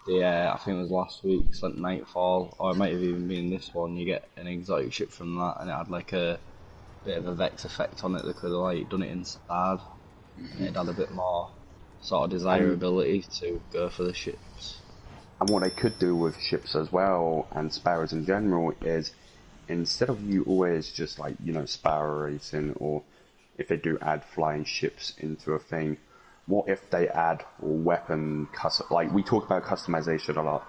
Speaker 4: I think it was last week's like Nightfall, or it might have even been this one. You get an exotic ship from that, and it had like a bit of a Vex effect on it. They could have like done it inside, and it had a bit more sort of desirability to go for the ships.
Speaker 2: And what they could do with ships as well, and sparrows in general, is instead of you always just like, sparrow racing, or if they do add flying ships into a thing, what if they add weapon custom? Like we talk about customization a lot,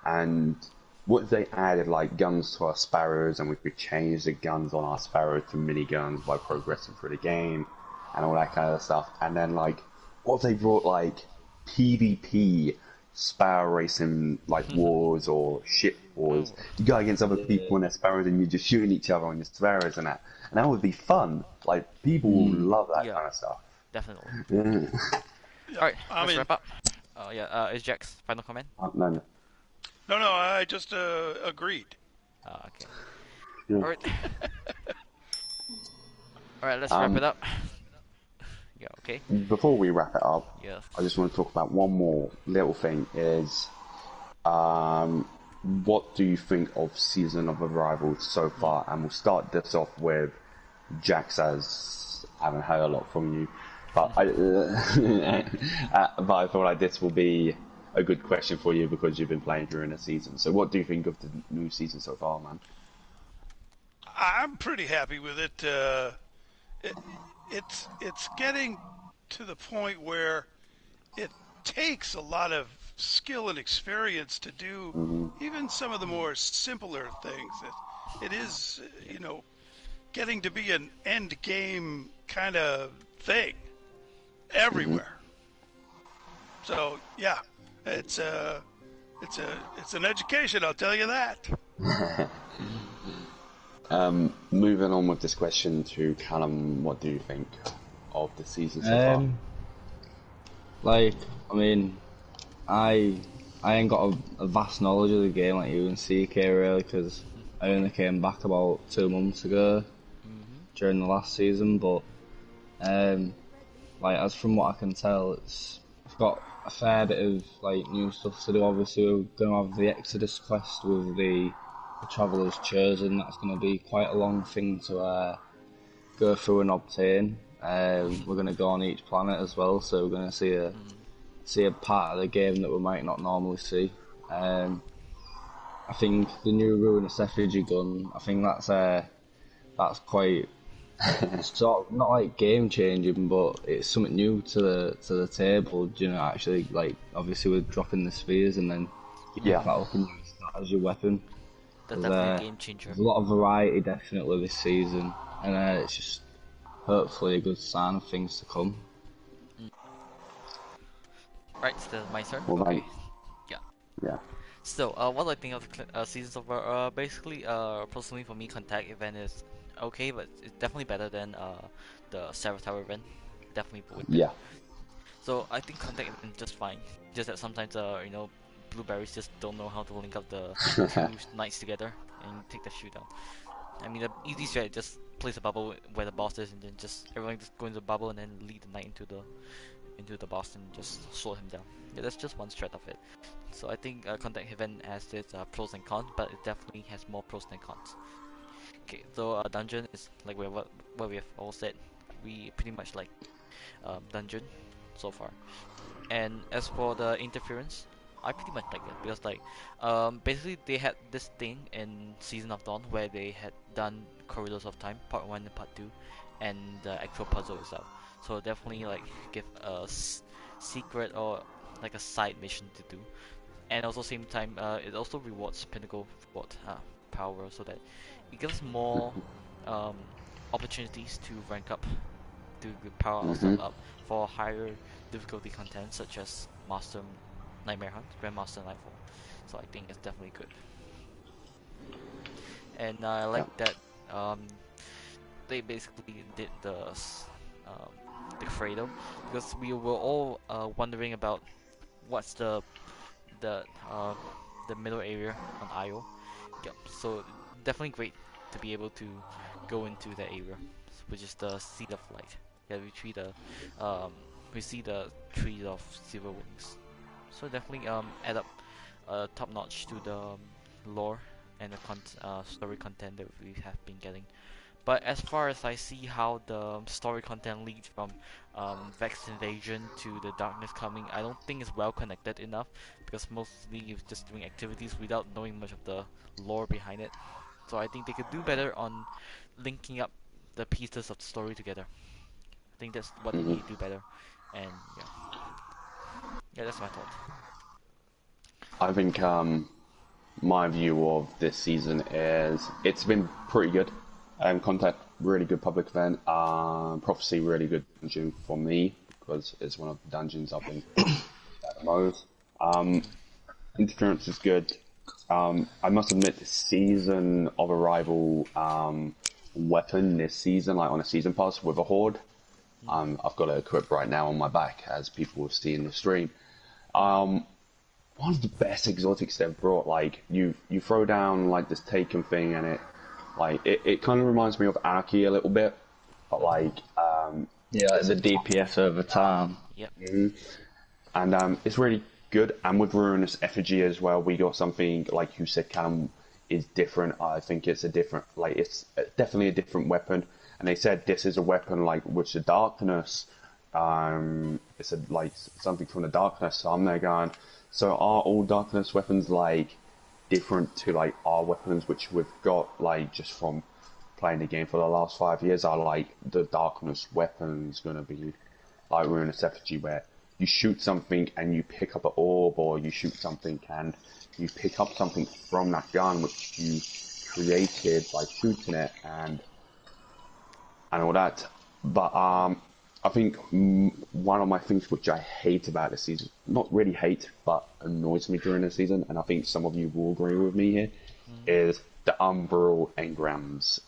Speaker 2: and what if they added like guns to our sparrows, and we could change the guns on our sparrows to miniguns by progressing through the game, and all that kind of stuff. And then like, what if they brought like PvP sparrow racing like wars or ship wars?
Speaker 1: Oh.
Speaker 2: You go against other people and their sparrows, and you're just shooting each other on your sparrows and that would be fun. Like people will love that
Speaker 1: Yeah.
Speaker 2: kind of stuff.
Speaker 1: Definitely.
Speaker 2: Yeah.
Speaker 1: All right,
Speaker 3: I
Speaker 1: let's
Speaker 3: mean,
Speaker 1: wrap up. Oh yeah, is Jack's final comment?
Speaker 2: No.
Speaker 3: no, I just agreed.
Speaker 1: Okay.
Speaker 2: Yeah.
Speaker 1: All right. All right, let's wrap it up. Yeah. Okay.
Speaker 2: Before we wrap it up,
Speaker 1: Yes.
Speaker 2: I just want to talk about one more little thing. Is what do you think of Season of Arrival so far? And we'll start this off with Jax, as I haven't heard a lot from you, but but I feel like this will be a good question for you because you've been playing during the season. So, what do you think of the new season so far, man?
Speaker 3: I'm pretty happy with it. It's getting to the point where it takes a lot of skill and experience to do even some of the more simpler things. It is, getting to be an end game kind of thing everywhere. So yeah, it's an education, I'll tell you that.
Speaker 2: Moving on with this question to Callum, what do you think of the season so far?
Speaker 4: Like, I mean, I ain't got a vast knowledge of the game like you and CK really, because I only came back about 2 months ago during the last season. But like as from what I can tell, I've got a fair bit of like new stuff to do. Obviously, we're gonna have the Exodus quest with the Traveller's Chosen. That's gonna be quite a long thing to go through and obtain. We're gonna go on each planet as well, so we're gonna see a part of the game that we might not normally see. I think the new Ruinous Effigy gun, I think that's quite sort of not like game changing, but it's something new to the table. Actually, like obviously we're dropping the spheres and then you pick that up and use that as your weapon.
Speaker 1: That's definitely a game changer.
Speaker 4: There's a lot of variety definitely this season, and it's just hopefully a good sign of things to come.
Speaker 1: Right, still my turn.
Speaker 2: Well,
Speaker 1: Okay.
Speaker 2: Yeah.
Speaker 1: So, what I think of the season so far, basically, personally for me, Contact event is okay, but it's definitely better than the Sarah Tower event. Definitely would be.
Speaker 2: Yeah.
Speaker 1: So I think Contact event is just fine. Just that sometimes, blueberries just don't know how to link up the two knights together and take the shootout. I mean, the easy strat just place a bubble where the boss is, and then just everyone just go into the bubble and then lead the knight into the boss and just slow him down. Yeah, that's just one strat of it. So I think Contact Heaven has its pros and cons, but it definitely has more pros than cons. Okay, so dungeon is like what we have all said. We pretty much like dungeon so far. And as for the interference, I pretty much like it because like basically they had this thing in Season of Dawn where they had done Corridors of Time Part 1 and Part 2 and the actual puzzle itself. So definitely like give a secret or like a side mission to do. And also same time it also rewards Pinnacle reward power so that it gives more um, opportunities to rank up to power ourselves
Speaker 2: Mhm.
Speaker 1: up for higher difficulty content such as Master Nightmare Hunt, Grandmaster Nightfall. So I think it's definitely good. And I
Speaker 2: Yeah.
Speaker 1: like that um, they basically did um, the Fredo because we were all wondering about what's the uh, the middle area on IO. Yep. So definitely great to be able to go into that area, which is the Seed of Light. Yeah, um, we see the tree of silver wings. So definitely add up top notch to the lore and the story content that we have been getting. But as far as I see how the story content leads from Vex invasion to the darkness coming, I don't think it's well connected enough because mostly you're just doing activities without knowing much of the lore behind it. So I think they could do better on linking up the pieces of the story together. I think that's what they
Speaker 2: Mhm.
Speaker 1: need to do better. And yeah, yeah, that's my thought.
Speaker 2: I think my view of this season is it's been pretty good. Contact really good public event. Prophecy really good dungeon for me because it's one of the dungeons I've been at the most. Um,
Speaker 1: Mhm.
Speaker 2: Interference is good. I must admit, the season of arrival weapon this season, like on a season pass with a horde,
Speaker 1: Mhm.
Speaker 2: I've got it equipped right now on my back, as people will see in the stream.
Speaker 1: Mhm.
Speaker 2: One of the best exotics they've brought. Like you throw down like this taken thing, and it kind of reminds me of Anarchy a little bit, but
Speaker 1: Mhm.
Speaker 2: like
Speaker 4: Yeah, like
Speaker 2: it's
Speaker 4: the DPS over time.
Speaker 1: Yep.
Speaker 2: and it's really good. And with Ruinous Effigy as well, we got something like you said, Callum is different. I think it's a different, like it's definitely a different weapon. And they said this is a weapon like with the darkness. It's a, like something from the darkness. So I'm there going. So are all darkness weapons like different to like our weapons, which we've got like just from playing the game for the last 5 years? Are like the darkness weapons gonna be like Ruinous Effigy, where you shoot something and you pick up an orb, or you shoot something and you pick up something from that gun which you created by shooting it and all that. But I think one of my things which I hate about the season, not really hate, but annoys me during the season, and I think some of you will agree with me here,
Speaker 1: Mhm.
Speaker 2: is the Umbral engrams.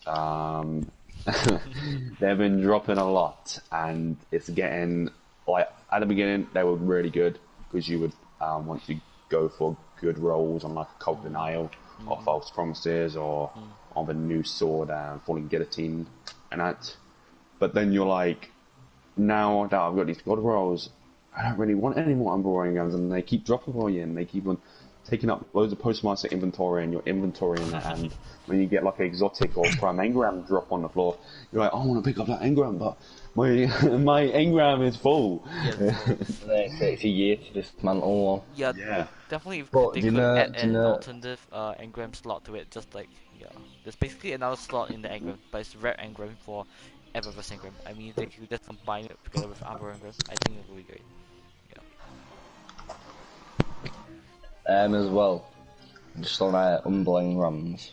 Speaker 2: They've been dropping a lot, and it's getting like at the beginning they were really good because you would want to go for good rolls on like a Cult
Speaker 1: Mhm.
Speaker 2: Denial or
Speaker 1: Mhm.
Speaker 2: False Promises or
Speaker 1: Mhm.
Speaker 2: on the new sword and Falling Guillotine and that. But then you're like, now that I've got these god rolls, I don't really want any more Umbral guns, and they keep dropping for you, and they keep on taking up loads of Postmaster inventory and your inventory in that. And when you get like an exotic or prime engram drop on the floor, you're like, I want to pick up that engram, but my my engram is full.
Speaker 1: Yeah, it's full.
Speaker 4: And then it takes a year to dismantle one.
Speaker 1: Yeah,
Speaker 2: Yeah.
Speaker 1: definitely if
Speaker 4: But
Speaker 1: they could add
Speaker 4: do you
Speaker 1: an
Speaker 4: know,
Speaker 1: alternative engram slot to it, just like yeah, there's basically another slot in the engram, but it's red engram for Eververse engram. I mean, if they could just combine it together with Arbor engram, I think it would be great. Yeah.
Speaker 4: as well, just on Unbling Rams,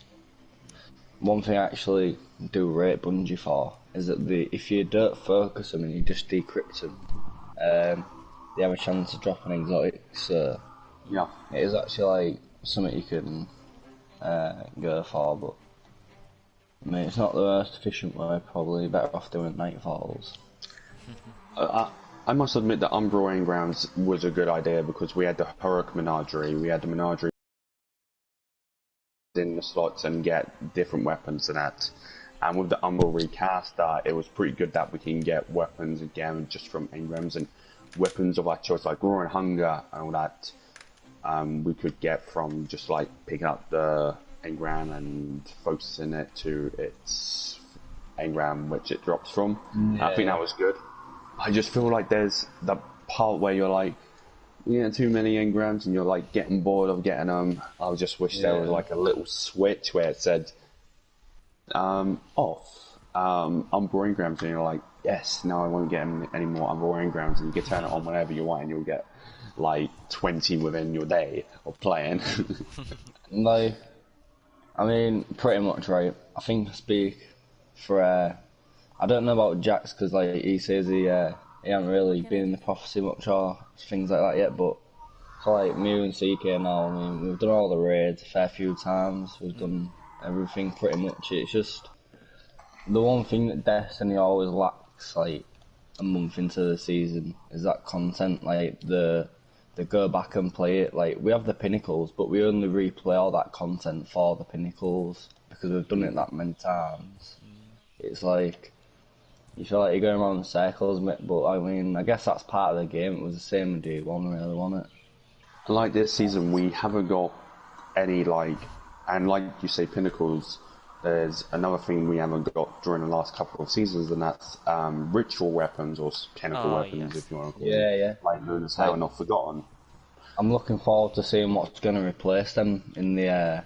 Speaker 4: one thing I actually do rate Bungie for is that if you don't focus them and you just decrypt them, they have a chance of dropping exotic. So
Speaker 2: Yeah.
Speaker 4: it is actually like something you can go for, but I mean it's not the most efficient way. Probably better off doing nightfalls.
Speaker 2: I must admit that Umbral engrams was a good idea because we had the Heroic Menagerie, we had the Menagerie in the slots and get different weapons and that. And with the Umbral recast, it was pretty good that we can get weapons again just from engrams and weapons of our choice, like Roaring Hunger and all that. We could get from just like picking up the engram and focusing it to its engram which it drops from. I think that was good. I just feel like there's the part where you're like, you get too many engrams and you're like getting bored of getting them. I just wish there was like a little switch where it said off Umbral engrams, and you're like, yes, now I won't get any more Umbral engrams, and you can turn it on whenever you want and you'll get like 20 within your day of playing.
Speaker 4: Like, I mean, pretty much right. I think I speak for I don't know about Jax because like he says he hasn't really been in the prophecy much or things like that yet. But for like me and CK now, I mean, we've done all the raids a fair few times. We've done everything pretty much. It's just the one thing that Destiny always lacks, like a month into the season, is that content. Like the go back and play it. Like we have the pinnacles, but we only replay all that content for the pinnacles because we've done it that many times. It's like you feel like you're going around in circles, but I mean, I guess that's part of the game. It was the same in D1, really, wasn't it?
Speaker 2: Like this season, we haven't got any and like you say, pinnacles. There's another thing we haven't got during the last couple of seasons, and that's ritual weapons or chemical weapons, if you want to call them.
Speaker 4: Yeah.
Speaker 2: Like Luna's Hell Not Forgotten.
Speaker 4: I'm looking forward to seeing what's going to replace them in the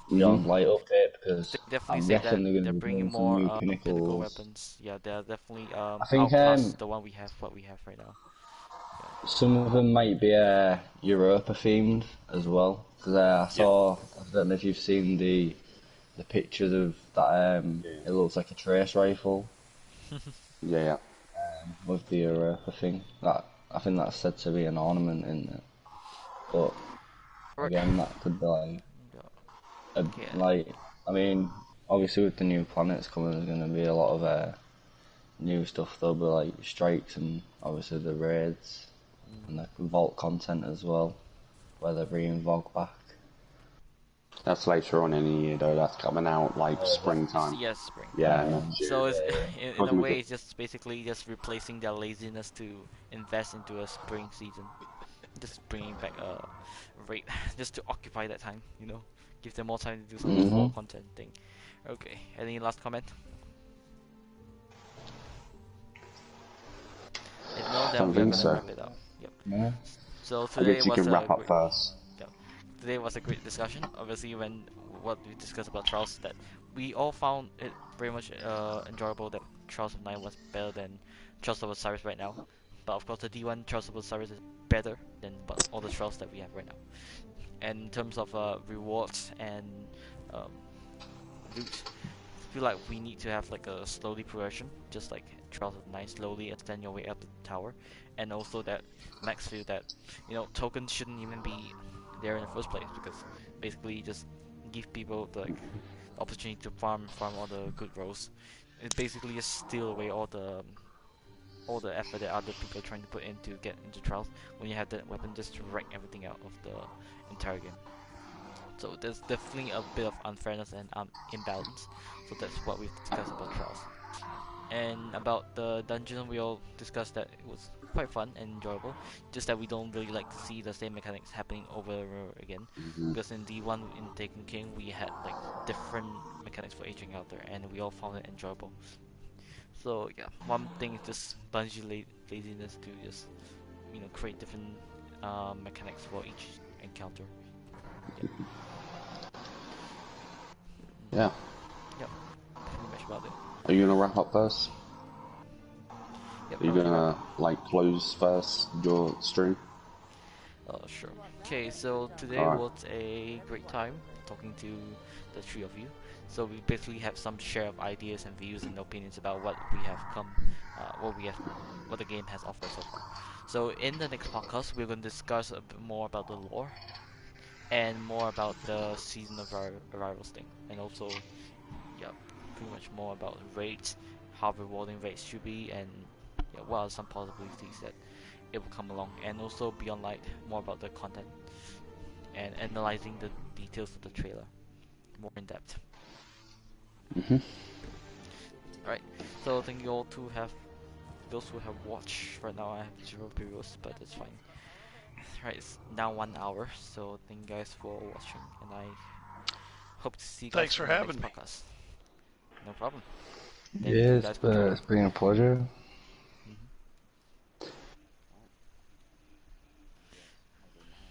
Speaker 4: Beyond Light update because
Speaker 1: Definitely
Speaker 4: I'm
Speaker 1: say that
Speaker 4: guessing they're going
Speaker 1: they're
Speaker 4: to be
Speaker 1: bringing
Speaker 4: doing some
Speaker 1: more
Speaker 4: new
Speaker 1: pinnacle
Speaker 4: pinnacles.
Speaker 1: weapons. Yeah, they're definitely
Speaker 4: I think
Speaker 1: outclass the one we have, what we have right now.
Speaker 4: some of them might be Europa themed as well because I saw. I don't know if you've seen the pictures of that. It looks like a trace rifle.
Speaker 2: Yeah.
Speaker 4: With the Europa thing. That I think that's said to be an ornament in it. But again, that could be like I mean, obviously with the new planets coming, there's going to be a lot of new stuff. There'll be like strikes and obviously the raids and the vault content as well, where they're bringing Vogue back.
Speaker 2: That's later on in the year, though. That's coming out like springtime.
Speaker 1: Yes, spring.
Speaker 2: Yeah.
Speaker 1: So it's, in a way, it's just basically just replacing their laziness to invest into a spring season. Just bringing back raid, just to occupy that time, give them more time to do some fall content thing. Okay, any last comment? If no, then we are gonna wrap it up. Yep.
Speaker 4: Yeah.
Speaker 1: So
Speaker 2: I
Speaker 1: today
Speaker 2: guess you
Speaker 1: was
Speaker 2: can wrap up first.
Speaker 1: Today was a great discussion. Obviously, when what we discussed about Trials, that we all found it very much enjoyable. That Trials of Nine was better than Trials of Osiris right now. But of course, the D1 Trials of Osiris is better than all the Trials that we have right now. And in terms of rewards and loot, I feel like we need to have like a slowly progression, just like Trials of Nine, slowly extend your way up the tower, and also that Max feel that tokens shouldn't even be there in the first place, because basically just give people the opportunity to farm all the good rolls. It basically just steal away all the effort that other people are trying to put in to get into trials when you have that weapon just to wreck everything out of the entire game. So there's definitely a bit of unfairness and imbalance. So that's what we've discussed about trials. And about the dungeon, we all discussed that it was quite fun and enjoyable, just that we don't really like to see the same mechanics happening over and over again. Because in D1, in Taken King, we had like different mechanics for aging out there, and we all found it enjoyable. So yeah, one thing is just Bungie laziness to just create different mechanics for each encounter.
Speaker 2: Yeah.
Speaker 1: Yep, pretty much about it.
Speaker 2: Are you gonna wrap up first?
Speaker 1: Yep,
Speaker 2: Are you gonna close first your stream?
Speaker 1: Sure. Okay, so today was a great time talking to the three of you. So we basically have some share of ideas and views and opinions about what we have what the game has offered so far. So in the next podcast, we're going to discuss a bit more about the lore and more about the season of arrivals thing, and also, pretty much more about raids, how rewarding raids should be, and what are some possibilities that it will come along, and also Beyond Light, more about the content and analyzing the details of the trailer. more in depth.
Speaker 2: Mhm.
Speaker 1: Alright, so thank you all to have those who have watched. Right now I have 0 viewers, but it's fine. Right, it's now 1 hour, so thank you guys for watching, and I hope to see you guys
Speaker 3: Thanks for
Speaker 1: in the next
Speaker 3: having me.
Speaker 1: podcast. No problem. Thank you
Speaker 4: Yeah,
Speaker 1: guys for joining.
Speaker 4: it's been a pleasure.